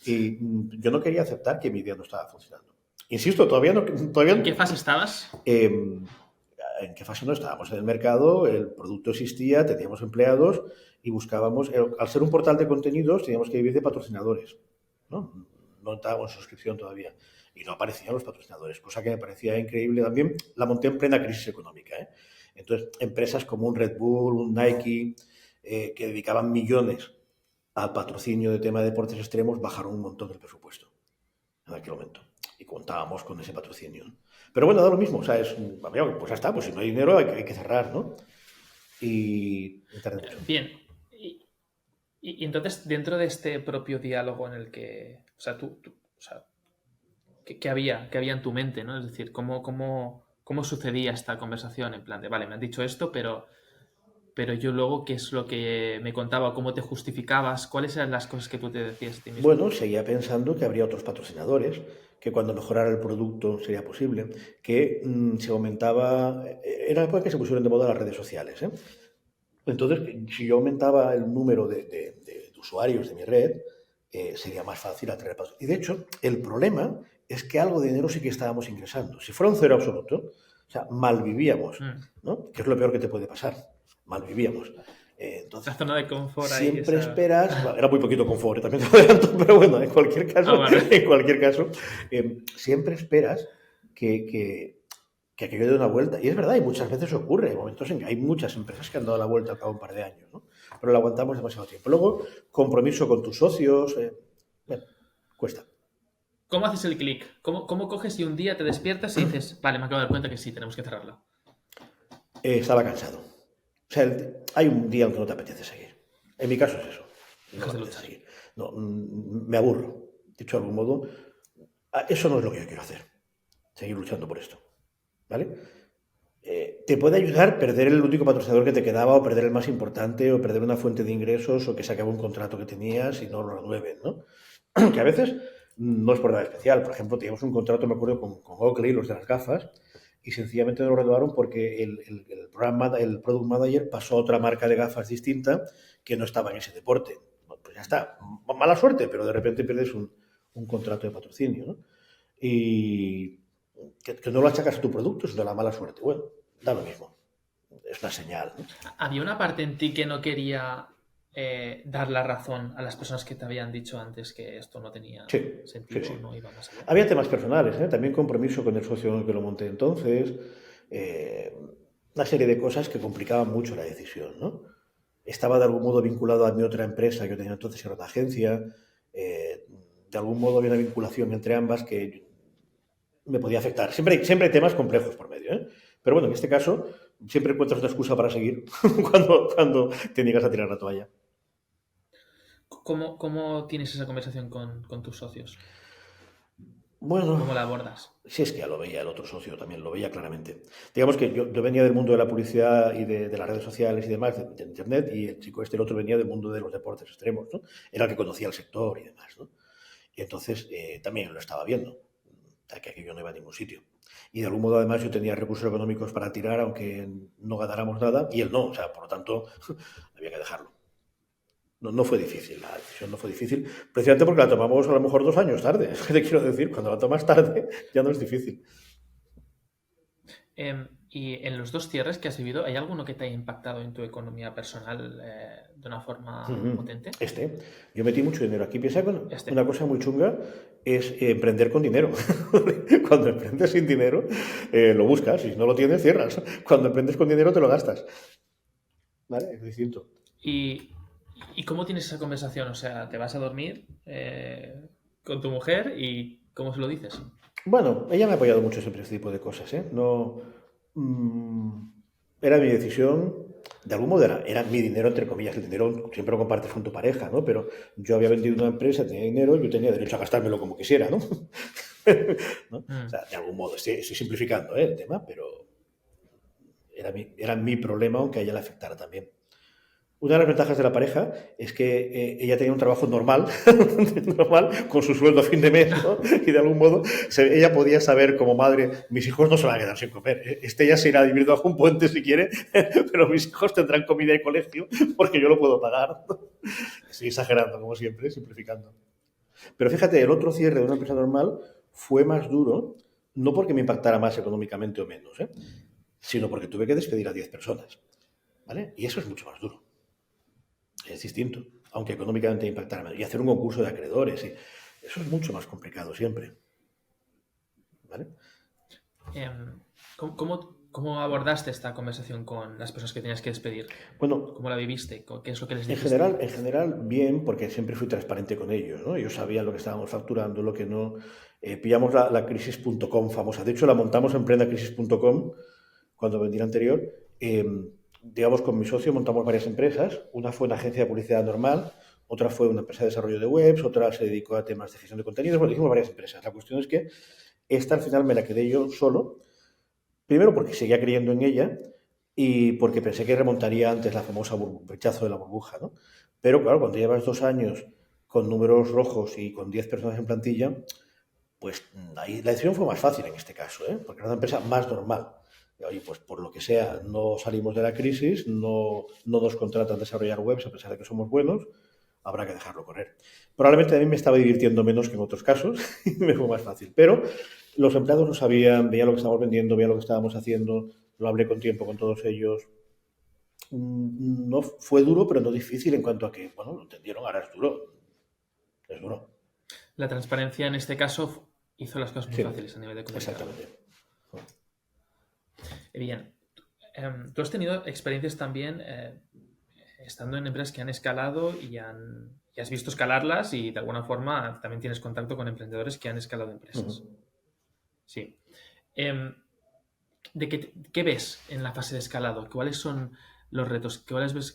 Y yo no quería aceptar que mi idea no estaba funcionando. Insisto, todavía no... ¿En qué fase estabas? ¿En qué fase no estábamos? En el mercado, el producto existía, teníamos empleados y buscábamos... Al ser un portal de contenidos, teníamos que vivir de patrocinadores, ¿no? No estábamos en suscripción todavía. Y no aparecían los patrocinadores, cosa que me parecía increíble también. La monté en plena crisis económica, ¿eh? Entonces, empresas como un Red Bull, un Nike, que dedicaban millones al patrocinio de tema de deportes extremos, bajaron un montón del presupuesto en aquel momento. Y contábamos con ese patrocinio, ¿no? Pero bueno, da lo mismo. O sea, pues ya está, pues si no hay dinero hay que cerrar, ¿no? Y... Bien. Y entonces, dentro de este propio diálogo en el que, o sea, o sea, ¿qué había en tu mente, ¿no? Es decir, ¿cómo sucedía esta conversación? En plan de, vale, me han dicho esto, pero yo luego, ¿qué es lo que me contaba? ¿Cómo te justificabas? ¿Cuáles eran las cosas que tú te decías a ti mismo? Bueno, seguía pensando que habría otros patrocinadores, que cuando mejorara el producto sería posible, que se aumentaba... Era la época que se pusieron de moda las redes sociales, ¿eh? Entonces, si yo aumentaba el número de usuarios de mi red, sería más fácil atraer patrocinadores. Y de hecho, el problema es que algo de dinero sí que estábamos ingresando. Si fuera un cero absoluto, o sea, malvivíamos, ¿no? Que es lo peor que te puede pasar. Malvivíamos. Entonces, la zona de confort ahí. Siempre esperas... Bueno, era muy poquito confort, también te lo adelanto, pero bueno, en cualquier caso, siempre esperas que aquello dé una vuelta. Y es verdad, y muchas veces ocurre. Hay momentos en que hay muchas empresas que han dado la vuelta al cabo de un par de años, ¿no? Pero lo aguantamos demasiado tiempo. Luego, compromiso con tus socios... bueno, cuesta. ¿Cómo haces el clic? ¿Cómo coges y un día te despiertas y dices, vale, me acabo de dar cuenta que sí, tenemos que cerrarla? Estaba cansado. O sea, hay un día en que no te apetece seguir. En mi caso es eso. No me apetece seguir. No, me aburro. Dicho de algún modo, eso no es lo que yo quiero hacer. Seguir luchando por esto. ¿Vale? Te puede ayudar perder el único patrocinador que te quedaba, o perder el más importante, o perder una fuente de ingresos, o que se acabe un contrato que tenías y no lo renueven, ¿no? Que a veces no es por nada especial. Por ejemplo, teníamos un contrato, me acuerdo, con Oakley, los de las gafas, y sencillamente no lo renovaron porque el product manager pasó a otra marca de gafas distinta que no estaba en ese deporte. Pues ya está, mala suerte, pero de repente pierdes un contrato de patrocinio, ¿no? Y que no lo achacas a tu producto, sino a la mala suerte. Bueno, da lo mismo. Es una señal, ¿no? ¿Había una parte en ti que no quería dar la razón a las personas que te habían dicho antes que esto no tenía sentido? Sí. No iba más allá? Había temas personales, ¿eh? También compromiso con el socio con el que lo monté entonces. Una serie de cosas que complicaban mucho la decisión, ¿no? Estaba de algún modo vinculado a mi otra empresa que yo tenía entonces, era una agencia. De algún modo había una vinculación entre ambas que me podía afectar. Siempre hay temas complejos por medio, ¿eh? Pero bueno, en este caso siempre encuentras una excusa para seguir cuando te niegas a tirar la toalla. ¿Cómo tienes esa conversación con tus socios? Bueno, ¿Cómo la abordas? si es que ya lo veía el otro socio, también lo veía claramente. Digamos que yo venía del mundo de la publicidad y de las redes sociales y demás, de Internet, y el chico el otro venía del mundo de los deportes extremos, ¿no? Era el que conocía el sector y demás, ¿no? Y entonces también lo estaba viendo, que aquello no iba a ningún sitio. Y de algún modo, además, yo tenía recursos económicos para tirar, aunque no ganáramos nada, y él no, o sea, por lo tanto, había que dejarlo. No fue difícil, la decisión no fue difícil, precisamente porque la tomamos a lo mejor 2 años tarde. Es que te quiero decir, cuando la tomas tarde ya no es difícil. Y en los 2 cierres que has vivido, ¿hay alguno que te haya impactado en tu economía personal de una forma potente? Yo metí mucho dinero aquí. Piensa que una cosa muy chunga es emprender con dinero. Cuando emprendes sin dinero, lo buscas, y si no lo tienes, cierras. Cuando emprendes con dinero, te lo gastas. ¿Vale? Es distinto. ¿Y cómo tienes esa conversación? O sea, ¿te vas a dormir con tu mujer y cómo se lo dices? Bueno, ella me ha apoyado mucho siempre en este tipo de cosas, ¿eh? No, era mi decisión, de algún modo era mi dinero, entre comillas. El dinero siempre lo compartes con tu pareja, ¿no? Pero yo había vendido una empresa, tenía dinero, yo tenía derecho a gastármelo como quisiera, ¿no? ¿No? O sea, de algún modo, estoy simplificando, el tema, pero era mi problema, aunque a ella le afectara también. Una de las ventajas de la pareja es que ella tenía un trabajo normal, normal, con su sueldo a fin de mes, ¿no? Y de algún modo ella podía saber como madre, mis hijos no se van a quedar sin comer. Ya se irá a vivir bajo un puente si quiere, pero mis hijos tendrán comida y colegio porque yo lo puedo pagar. Estoy exagerando, como siempre, simplificando. Pero fíjate, el otro cierre de una empresa normal fue más duro, no porque me impactara más económicamente o menos, sino porque tuve que despedir a 10 personas. ¿Vale? Y eso es mucho más duro. Es distinto, aunque económicamente impactara menos. Y hacer un concurso de acreedores, eso es mucho más complicado siempre. ¿Vale? ¿Cómo abordaste esta conversación con las personas que tenías que despedir? Bueno, ¿Cómo la viviste? ¿Qué es lo que les en dijiste? general, bien, porque siempre fui transparente con ellos, ¿no? Ellos sabían lo que estábamos facturando, lo que no. Pillamos la crisis.com famosa. De hecho, la montamos en prendacrisis.com cuando vendí la anterior. Digamos, con mi socio montamos varias empresas. Una fue una agencia de publicidad normal, otra fue una empresa de desarrollo de webs, otra se dedicó a temas de gestión de contenidos. Bueno, hicimos varias empresas. La cuestión es que esta al final me la quedé yo solo. Primero porque seguía creyendo en ella y porque pensé que remontaría antes la famosa rechazo de la burbuja, ¿no? Pero claro, cuando llevas 2 años con números rojos y con 10 personas en plantilla, pues ahí la decisión fue más fácil en este caso, porque era una empresa más normal. Y, oye, pues por lo que sea, no salimos de la crisis, no nos contratan a desarrollar webs a pesar de que somos buenos, habrá que dejarlo correr. Probablemente a mí me estaba divirtiendo menos que en otros casos y me fue más fácil. Pero los empleados lo sabían, veían lo que estábamos vendiendo, veían lo que estábamos haciendo, lo hablé con tiempo con todos ellos. No fue duro, pero no difícil en cuanto a que, bueno, lo entendieron, ahora es duro. Es duro. La transparencia en este caso hizo las cosas muy Sí, fáciles a nivel de comunicación. exactamente. Bien, tú has tenido experiencias también estando en empresas que han escalado y has visto escalarlas y de alguna forma también tienes contacto con emprendedores que han escalado empresas. Sí. ¿Qué ves en la fase de escalado? ¿Cuáles son los retos?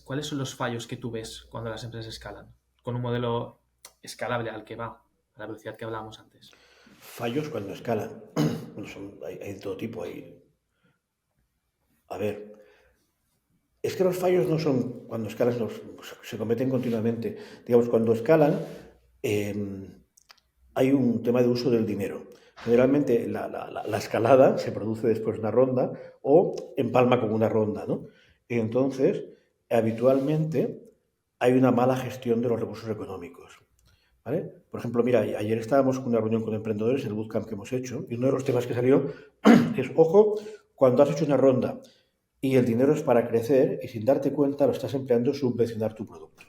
¿Cuáles son los fallos que tú ves cuando las empresas escalan? Con un modelo escalable al que va, a la velocidad que hablábamos antes. Fallos cuando escalan. Bueno, hay de todo tipo. A ver, es que los fallos no son cuando escalas, se cometen continuamente. Digamos, cuando escalan, hay un tema de uso del dinero. Generalmente la escalada se produce después de una ronda o empalma con una ronda, ¿no? Y entonces, habitualmente hay una mala gestión de los recursos económicos. ¿Vale? Por ejemplo, mira, ayer estábamos con una reunión con emprendedores en el bootcamp que hemos hecho y uno de los temas que salió es, ojo, cuando has hecho una ronda y el dinero es para crecer y sin darte cuenta lo estás empleando en subvencionar tu producto.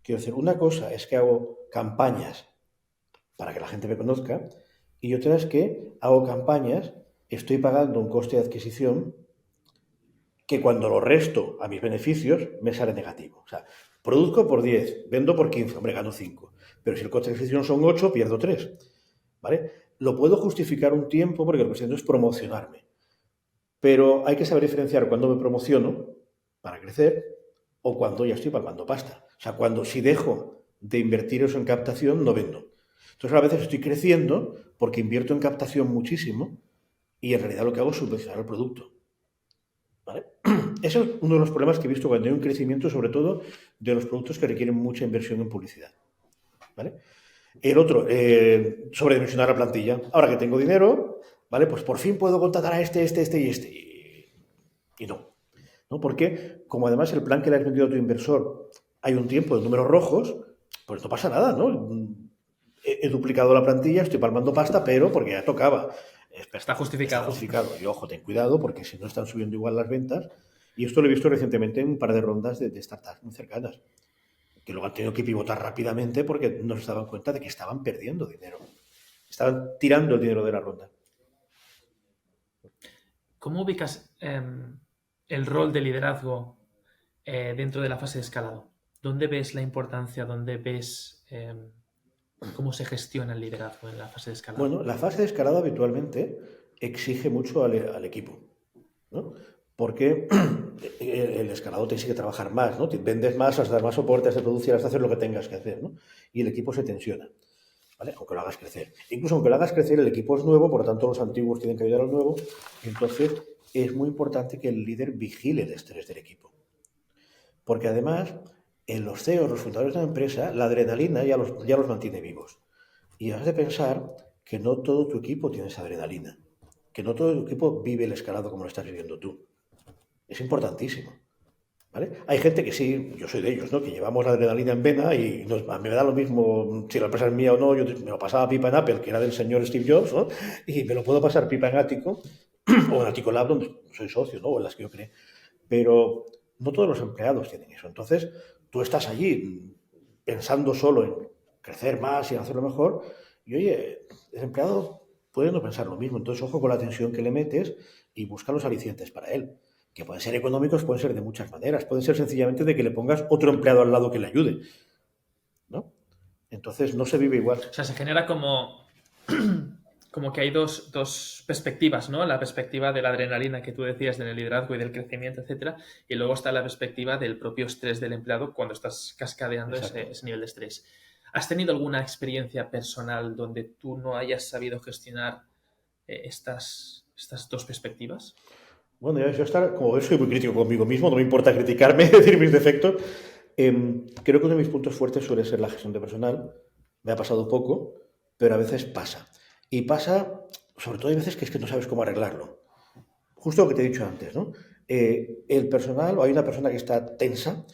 Quiero decir, una cosa es que hago campañas para que la gente me conozca y otra es que hago campañas, estoy pagando un coste de adquisición que cuando lo resto a mis beneficios me sale negativo. O sea, produzco por 10, vendo por 15, hombre, gano 5. Pero si el coste de adquisición son 8, pierdo 3. ¿Vale? Lo puedo justificar un tiempo porque lo que estoy haciendo es promocionarme. Pero hay que saber diferenciar cuando me promociono para crecer o cuando ya estoy palmando pasta. O sea, si dejo de invertir eso en captación, no vendo. Entonces, a veces estoy creciendo porque invierto en captación muchísimo y en realidad lo que hago es subvencionar el producto. ¿Vale? Ese es uno de los problemas que he visto cuando hay un crecimiento, sobre todo de los productos que requieren mucha inversión en publicidad. ¿Vale? El otro, sobredimensionar la plantilla. Ahora que tengo dinero, ¿vale? Pues por fin puedo contratar a este y este. Y no. ¿No? Porque, como además el plan que le has vendido a tu inversor hay un tiempo de números rojos, pues no pasa nada, ¿no? He duplicado la plantilla, estoy palmando pasta, pero porque ya tocaba. Está justificado. Está justificado. Y ojo, ten cuidado, porque si no están subiendo igual las ventas. Y esto lo he visto recientemente en un par de rondas de startups muy cercanas, que luego han tenido que pivotar rápidamente porque no se daban cuenta de que estaban perdiendo dinero. Estaban tirando el dinero de la ronda. ¿Cómo ubicas el rol de liderazgo dentro de la fase de escalado? ¿Dónde ves la importancia? ¿Dónde ves cómo se gestiona el liderazgo en la fase de escalado? Bueno, la fase de escalado habitualmente exige mucho al equipo, ¿no? Porque el escalado te exige trabajar más, ¿no? Te vendes más, has de dar más soporte, has de producir, has de hacer lo que tengas que hacer, ¿no? Y el equipo se tensiona, ¿vale? Aunque lo hagas crecer. Incluso aunque lo hagas crecer, el equipo es nuevo, por lo tanto los antiguos tienen que ayudar al nuevo. Entonces es muy importante que el líder vigile el estrés del equipo. Porque además, en los CEOs, los fundadores de la empresa, la adrenalina ya los mantiene vivos. Y has de pensar que no todo tu equipo tiene esa adrenalina, que no todo tu equipo vive el escalado como lo estás viviendo tú. Es importantísimo. ¿Vale? Hay gente que sí, yo soy de ellos, ¿no? Que llevamos la adrenalina en vena y a mí me da lo mismo si la empresa es mía o no. Yo me lo pasaba pipa en Apple, que era del señor Steve Jobs, ¿no? Y me lo puedo pasar pipa en Ático o en Ático Lab, donde soy socio, ¿no? O en las que yo creé. Pero no todos los empleados tienen eso. Entonces, tú estás allí pensando solo en crecer más y en hacerlo mejor. Y oye, el empleado puede no pensar lo mismo. Entonces, ojo con la tensión que le metes y busca los alicientes para él. Que pueden ser económicos, pueden ser de muchas maneras. Pueden ser sencillamente de que le pongas otro empleado al lado que le ayude, ¿no? Entonces, no se vive igual. O sea, se genera como que hay dos perspectivas, ¿no? La perspectiva de la adrenalina que tú decías del liderazgo y del crecimiento, etcétera, y luego está la perspectiva del propio estrés del empleado cuando estás cascadeando ese nivel de estrés. ¿Has tenido alguna experiencia personal donde tú no hayas sabido gestionar estas dos perspectivas? Bueno, como yo soy muy crítico conmigo mismo, no me importa criticarme, decir mis defectos. Creo que uno de mis puntos fuertes suele ser la gestión de personal. Me ha pasado poco, pero a veces pasa. Y pasa, sobre todo hay veces que es que no sabes cómo arreglarlo. Justo lo que te he dicho antes, ¿no? El personal, o hay una persona que está tensa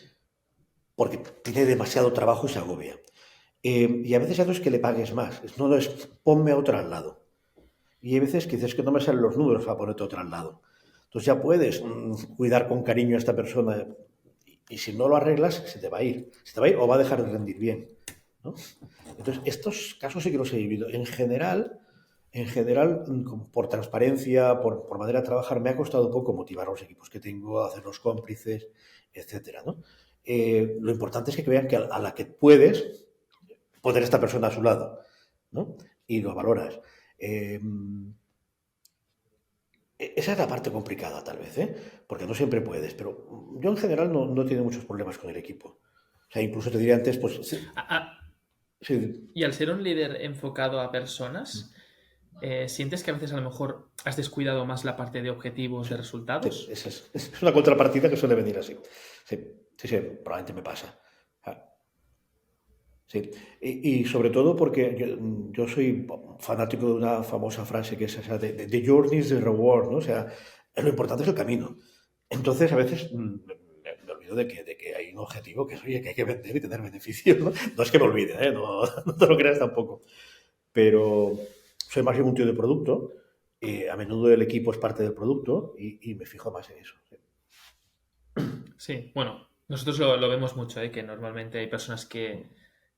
porque tiene demasiado trabajo y se agobia. Y a veces ya no es que le pagues más, no es ponme a otra al lado. Y hay veces que dices que no me salen los números para ponerte otra al lado. Entonces ya puedes cuidar con cariño a esta persona y si no lo arreglas, se te va a ir. Se te va a ir o va a dejar de rendir bien, ¿no? Entonces, estos casos sí que los he vivido. En general, por transparencia, por manera de trabajar, me ha costado poco motivar a los equipos que tengo, hacerlos cómplices, etcétera, ¿no? Lo importante es que vean que a la que puedes poner esta persona a su lado, ¿no? Y lo valoras. Esa es la parte complicada, tal vez, ¿eh? Porque no siempre puedes, pero yo en general no he tenido muchos problemas con el equipo. O sea, incluso te diría antes, pues sí, Ah, ah, sí, y al ser un líder enfocado a personas, ¿sientes que a veces a lo mejor has descuidado más la parte de objetivos, de sí, resultados? es una contrapartida que suele venir así. Sí, sí, probablemente me pasa. Ah, sí. Y sobre todo porque yo soy fanático de una famosa frase que es esa de The journey is the reward, ¿no? O sea, lo importante es el camino. Entonces, a veces me olvido de que hay un objetivo que es, oye, que hay que vender y tener beneficios, ¿no? No es que me olvide, ¿eh? No, no te lo creas tampoco. Pero soy más bien un tío de producto. A menudo el equipo es parte del producto y me fijo más en eso. Sí. Sí, bueno, nosotros lo vemos mucho, que normalmente hay personas que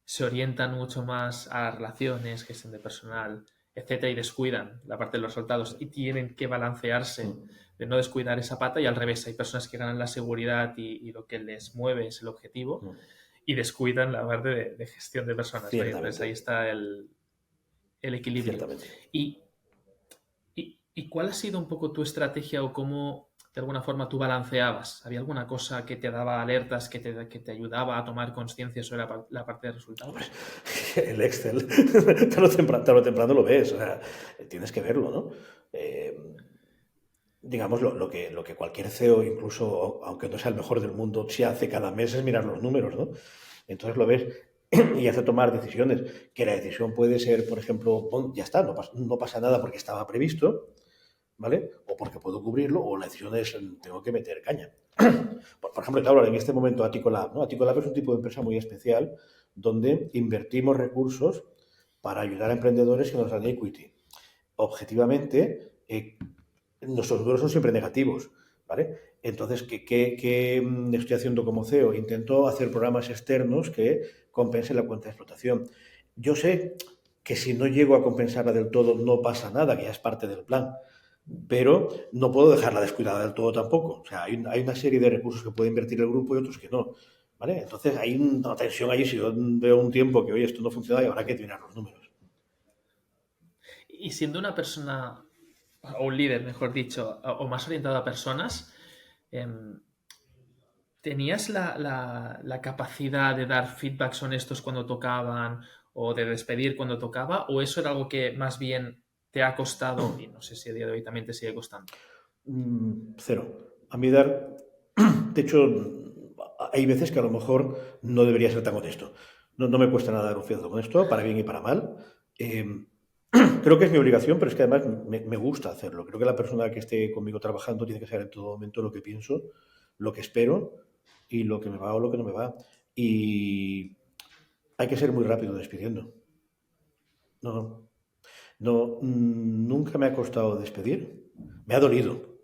se orientan mucho más a relaciones, gestión de personal, etcétera, y descuidan la parte de los resultados y tienen que balancearse Mm, de no descuidar esa pata y al revés, hay personas que ganan la seguridad y lo que les mueve es el objetivo mm. y descuidan la parte de gestión de personas, ¿no? Y entonces Ciertamente, ahí está el equilibrio. ciertamente. ¿Y, y cuál ha sido un poco tu estrategia o cómo de alguna forma tú balanceabas? ¿Había alguna cosa que te daba alertas, que te ayudaba a tomar conciencia sobre la parte de Hombre, resultados? el Excel, tarde o temprano lo ves, o sea, tienes que verlo, ¿no? Eh, digamos, lo que cualquier CEO, incluso aunque no sea el mejor del mundo, sí hace cada mes es mirar los números, ¿no? Entonces lo ves y hace tomar decisiones. Que la decisión puede ser, por ejemplo, ya está, no pasa nada porque estaba previsto, ¿vale? O porque puedo cubrirlo, o la decisión es, tengo que meter caña. Por ejemplo, claro, en este momento Aticolab, ¿no? Aticolab es un tipo de empresa muy especial donde invertimos recursos para ayudar a emprendedores que nos dan equity. Objetivamente, nuestros números son siempre negativos, ¿vale? Entonces, ¿qué estoy haciendo como CEO? Intento hacer programas externos que compensen la cuenta de explotación. Yo sé que si no llego a compensarla del todo no pasa nada, que ya es parte del plan, pero no puedo dejarla descuidada del todo tampoco. O sea, hay una serie de recursos que puede invertir el grupo y otros que no, ¿vale? Entonces hay una tensión ahí si yo veo un tiempo que, oye, esto no funciona y habrá que tirar los números. Y siendo una persona, o un líder, mejor dicho, o más orientado a personas, em, ¿tenías la capacidad de dar feedbacks honestos cuando tocaban o de despedir cuando tocaba? ¿O eso era algo que más bien te ha costado y no sé si a día de hoy también te sigue costando? Cero. A mí dar, de hecho, hay veces que a lo mejor no debería ser tan honesto. No me cuesta nada dar un fiel con esto, para bien y para mal. Eh, Creo que es mi obligación, pero es que además me gusta hacerlo. Creo que la persona que esté conmigo trabajando tiene que saber en todo momento lo que pienso, lo que espero y lo que me va o lo que no me va. Y hay que ser muy rápido despidiendo. No, no. No, nunca me ha costado despedir. Me ha dolido,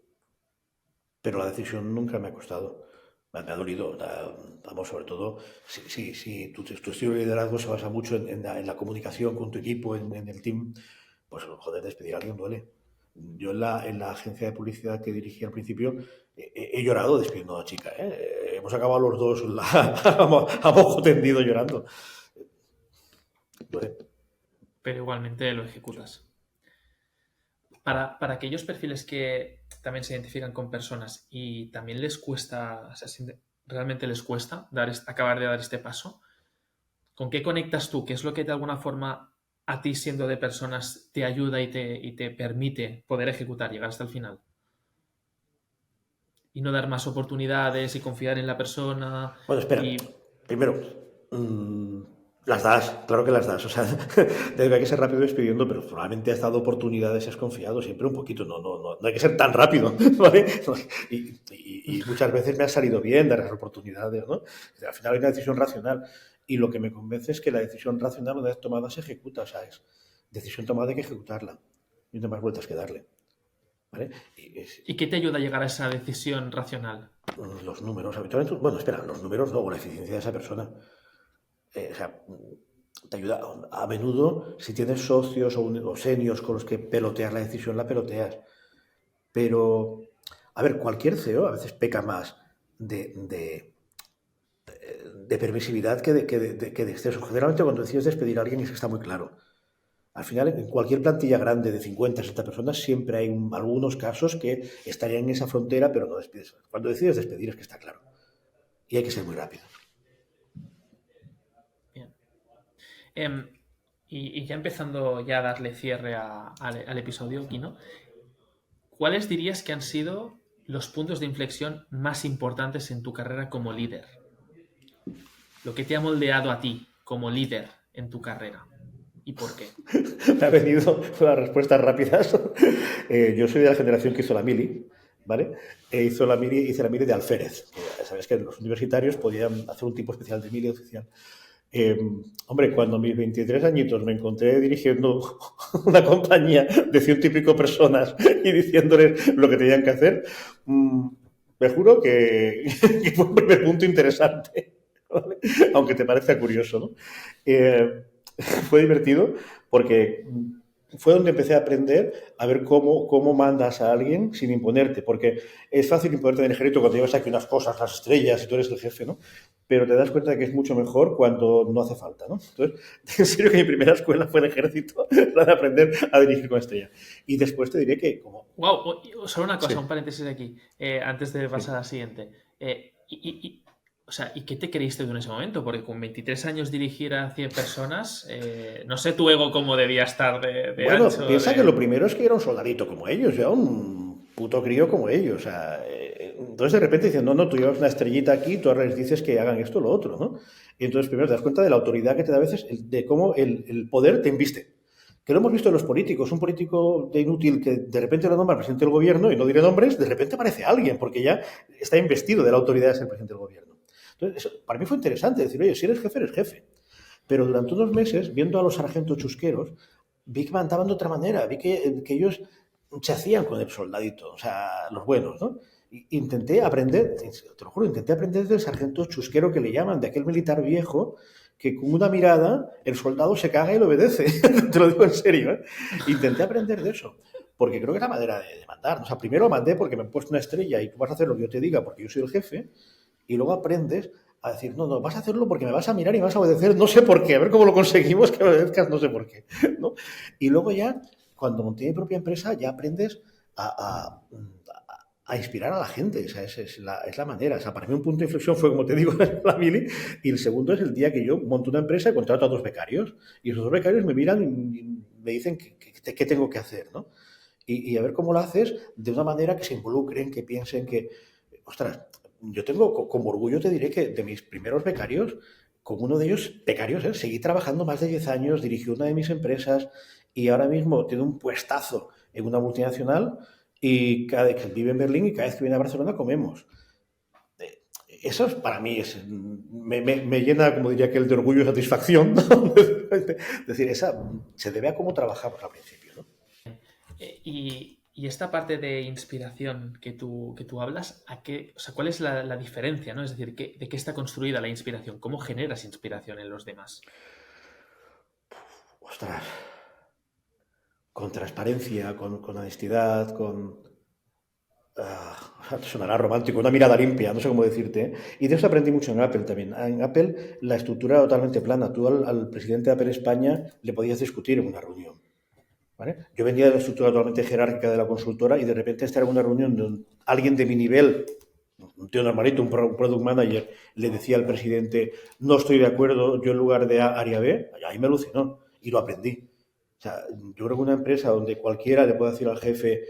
pero la decisión nunca me ha costado. Me ha dolido, vamos, sobre todo, si tu estilo de liderazgo se basa mucho en la comunicación con tu equipo, en el team, pues joder, despedir a alguien duele. Yo en la agencia de publicidad que dirigí al principio he llorado despidiendo a una chica. Hemos acabado los dos a mojo tendido llorando. Duele. Pero igualmente lo ejecutas. Para aquellos perfiles que también se identifican con personas y también les cuesta, o sea, realmente les cuesta acabar de dar este paso, ¿con qué conectas tú? ¿Qué es lo que de alguna forma a ti siendo de personas te ayuda y te permite poder ejecutar, llegar hasta el final? Y no dar más oportunidades y confiar en la persona Bueno, espera. y... Primero, mm, las das, claro que las das. O sea, debe que ser rápido despidiendo, pero probablemente has dado oportunidades y has confiado siempre un poquito. No hay que ser tan rápido, ¿vale? Y muchas veces me ha salido bien dar esas oportunidades, ¿no? Al final hay una decisión racional. Y lo que me convence es que la decisión racional, una vez tomada, se ejecuta. O sea, es decisión tomada, hay que ejecutarla. Y no hay más vueltas que darle, ¿vale? ¿Y qué te ayuda a llegar a esa decisión racional? Los números, habitualmente, bueno, espera, los números no, la eficiencia de esa persona. O sea, te ayuda a menudo, si tienes socios o seniors con los que peloteas la decisión, la peloteas. Pero, a ver, cualquier CEO a veces peca más de, de, de permisividad que de exceso. Generalmente cuando decides despedir a alguien es que está muy claro. Al final, en cualquier plantilla grande de 50, 60 personas, siempre hay algunos casos que estarían en esa frontera, pero no despides. Cuando decides despedir es que está claro. Y hay que ser muy rápido. Bien. Em, y ya empezando ya a darle cierre al episodio, Kino, ¿cuáles dirías que han sido los puntos de inflexión más importantes en tu carrera como líder? Lo que te ha moldeado a ti como líder en tu carrera. ¿Y por qué? Me ha venido las respuestas rápidas. Yo soy de la generación que hizo la mili, ¿vale? Hice la mili de alférez. Sabes que los universitarios podían hacer un tipo especial de mili oficial. Hombre, cuando a mis 23 añitos me encontré dirigiendo una compañía de 100 y pico personas y diciéndoles lo que tenían que hacer, me juro que fue un primer punto interesante, ¿vale? Aunque te parezca curioso, ¿no? Fue divertido porque fue donde empecé a aprender a ver cómo mandas a alguien sin imponerte, porque es fácil imponerte en el ejército cuando llevas aquí unas cosas, las estrellas y tú eres el jefe, ¿no? Pero te das cuenta de que es mucho mejor cuando no hace falta, ¿no? Entonces, en serio que mi primera escuela fue el ejército, la de aprender a dirigir con estrella. Y después te diré que como... Wow, solo una cosa, Sí, un paréntesis aquí, antes de pasar sí. a la siguiente. O sea, ¿y qué te creíste tú en ese momento? Porque con 23 años dirigir a 100 personas, no sé tu ego cómo debía estar de Bueno, ancho, piensa que lo de... primero es que era un soldadito como ellos, ya un puto crío como ellos. O sea, entonces de repente dicen, no, tú llevas una estrellita aquí, tú ahora les dices que hagan esto o lo otro, ¿no? Y entonces primero te das cuenta de la autoridad que te da a veces, de cómo el poder te inviste. Que lo hemos visto en los políticos, un político de inútil que de repente lo nombra presidente del gobierno y no diré nombres, de repente aparece alguien, porque ya está investido de la autoridad de ser presidente del gobierno. Entonces, eso, para mí fue interesante decir, oye, si eres jefe, eres jefe. Pero durante unos meses, viendo a los sargentos chusqueros, vi que mandaban de otra manera, vi que ellos se hacían con el soldadito, o sea, los buenos, ¿no? Intenté aprender, te lo juro, intenté aprender del sargento chusquero que le llaman, de aquel militar viejo que con una mirada el soldado se caga y lo obedece. Te lo digo en serio, ¿eh? Intenté aprender de eso, porque creo que es la manera de mandar. O sea, primero mandé porque me han puesto una estrella y tú vas a hacer lo que yo te diga porque yo soy el jefe, y luego aprendes a decir, no, vas a hacerlo porque me vas a mirar y me vas a obedecer, no sé por qué, a ver cómo lo conseguimos que me obedezcas, no sé por qué, ¿no? Y luego ya, cuando monté mi propia empresa, ya aprendes a inspirar a la gente, o sea, es la manera. O sea, para mí un punto de inflexión fue, como te digo, la mili, y el segundo es el día que yo monto una empresa y contrato a 2 becarios, y esos 2 becarios me miran y me dicen qué tengo que hacer, ¿no? Y a ver cómo lo haces de una manera que se involucren, que piensen que, ostras, yo tengo, como orgullo te diré que de mis primeros becarios, con uno de ellos, becarios, seguí trabajando más de 10 años, dirigí una de mis empresas y ahora mismo tiene un puestazo en una multinacional y cada vez que vive en Berlín y cada vez que viene a Barcelona comemos. Eso es, para mí me llena, como diría aquel, de orgullo y satisfacción, ¿no? Es decir, se debe a cómo trabajamos al principio, ¿no? Y esta parte de inspiración que tú hablas, o sea, ¿cuál es la diferencia, ¿no? Es decir, ¿de qué está construida la inspiración? ¿Cómo generas inspiración en los demás? Ostras, con transparencia, con honestidad, sonará romántico, una mirada limpia, no sé cómo decirte, ¿eh? Y de eso aprendí mucho en Apple también. En Apple la estructura era totalmente plana. Tú al presidente de Apple España le podías discutir en una reunión. ¿Vale? Yo venía de la estructura totalmente jerárquica de la consultora y de repente estar en una reunión donde alguien de mi nivel, un tío normalito, un product manager, le decía al presidente, no estoy de acuerdo, yo en lugar de A, haría B, ahí me alucinó y lo aprendí. O sea, yo creo que una empresa donde cualquiera le puede decir al jefe,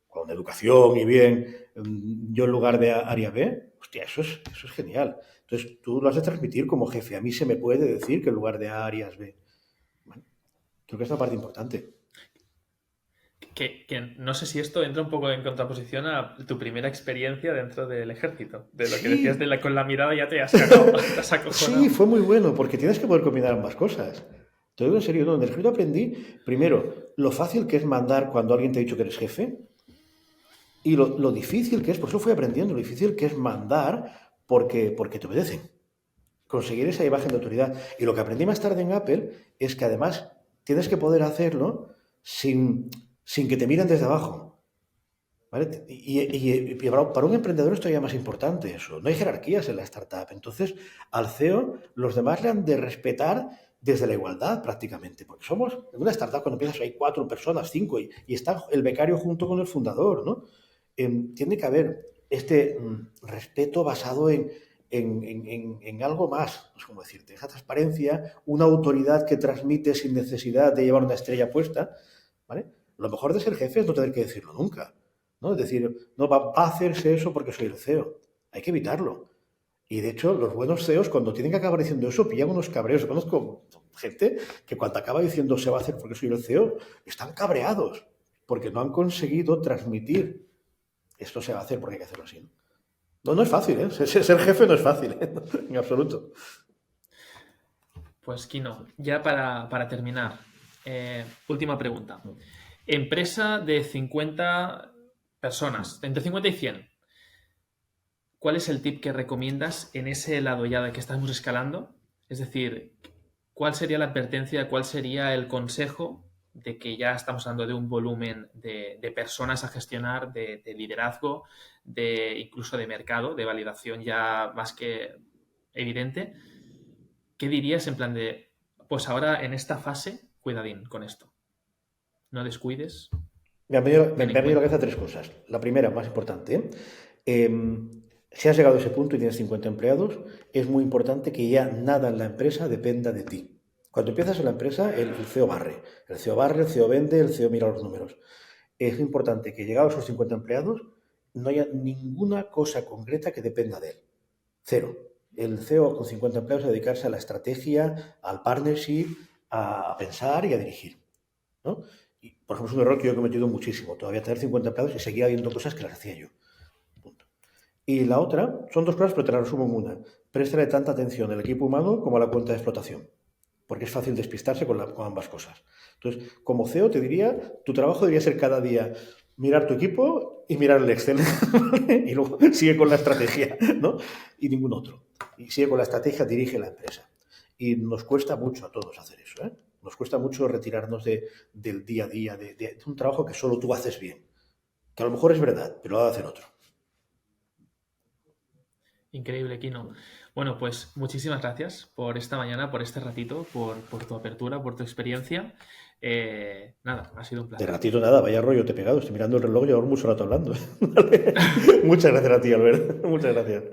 con educación y bien, yo en lugar de A, haría B, hostia, eso es genial. Entonces, tú lo has de transmitir como jefe. A mí se me puede decir que en lugar de A harías B. Bueno, creo que es una parte importante. Que no sé si esto entra un poco en contraposición a tu primera experiencia dentro del ejército. De lo que decías Sí, con la mirada ya te has cagado, te has sí, acojonado. fue muy bueno, porque tienes que poder combinar ambas cosas. Te lo digo en serio, ¿no? En el ejército aprendí, primero, lo fácil que es mandar cuando alguien te ha dicho que eres jefe, y lo difícil que es, por eso fui aprendiendo, lo difícil que es mandar porque te obedecen. Conseguir esa imagen de autoridad. Y lo que aprendí más tarde en Apple es que además tienes que poder hacerlo sin que te miren desde abajo. ¿Vale? Y para un emprendedor esto ya es más importante eso. No hay jerarquías en la startup. Entonces, al CEO, los demás le han de respetar desde la igualdad prácticamente. Porque somos, en una startup cuando empiezas hay 4 personas, 5, y está el becario junto con el fundador, ¿no? Tiene que haber este respeto basado en algo más, no sé cómo decirte, esa transparencia, una autoridad que transmite sin necesidad de llevar una estrella puesta, ¿vale? Lo mejor de ser jefe es no tener que decirlo nunca, ¿no? Es decir, no va a hacerse eso porque soy el CEO. Hay que evitarlo. Y de hecho, los buenos CEOs, cuando tienen que acabar diciendo eso, pillan unos cabreos. Yo conozco gente que cuando acaba diciendo se va a hacer porque soy el CEO, están cabreados porque no han conseguido transmitir esto se va a hacer porque hay que hacerlo así. No, no es fácil, ¿eh? Ser jefe no es fácil, ¿eh? En absoluto. Pues Kino, ya para terminar, última pregunta. Empresa de 50 personas, entre 50 y 100. ¿Cuál es el tip que recomiendas en ese lado ya de que estamos escalando? Es decir, ¿cuál sería la advertencia, cuál sería el consejo de que ya estamos hablando de un volumen de personas a gestionar, de liderazgo, incluso de mercado, de validación ya más que evidente? ¿Qué dirías en plan de, pues ahora en esta fase, cuidadín con esto? No descuides, Me ten han en venido a la cuenta. cabeza 3 cosas. La primera, más importante, ¿eh? Si has llegado a ese punto y tienes 50 empleados, es muy importante que ya nada en la empresa dependa de ti. Cuando empiezas en la empresa, el CEO barre. El CEO barre, el CEO vende, el CEO mira los números. Es importante que llegados a esos 50 empleados, no haya ninguna cosa concreta que dependa de él. Cero. El CEO con 50 empleados a dedicarse a la estrategia, al partnership, a pensar y a dirigir, ¿no? Y, por ejemplo, es un error que yo he cometido muchísimo. Todavía tener 50 empleados y seguía habiendo cosas que las hacía yo. Punto. Y la otra, son 2 cosas, pero te las resumo en una. Préstale tanta atención al equipo humano como a la cuenta de explotación. Porque es fácil despistarse con ambas cosas. Entonces, como CEO te diría, tu trabajo debería ser cada día mirar tu equipo y mirar el Excel. Y luego sigue con la estrategia, ¿no? Y ningún otro. Y sigue con la estrategia, dirige la empresa. Y nos cuesta mucho a todos hacer eso, ¿eh? Nos cuesta mucho retirarnos del día a día, de un trabajo que solo tú haces bien. Que a lo mejor es verdad, pero lo va a hacer otro. Increíble, Kino. Bueno, pues muchísimas gracias por esta mañana, por este ratito, por tu apertura, por tu experiencia. Nada, ha sido un De placer. ratito nada, vaya rollo te he pegado. Estoy mirando el reloj y llevo mucho rato hablando. Muchas gracias a ti, Albert. Muchas gracias.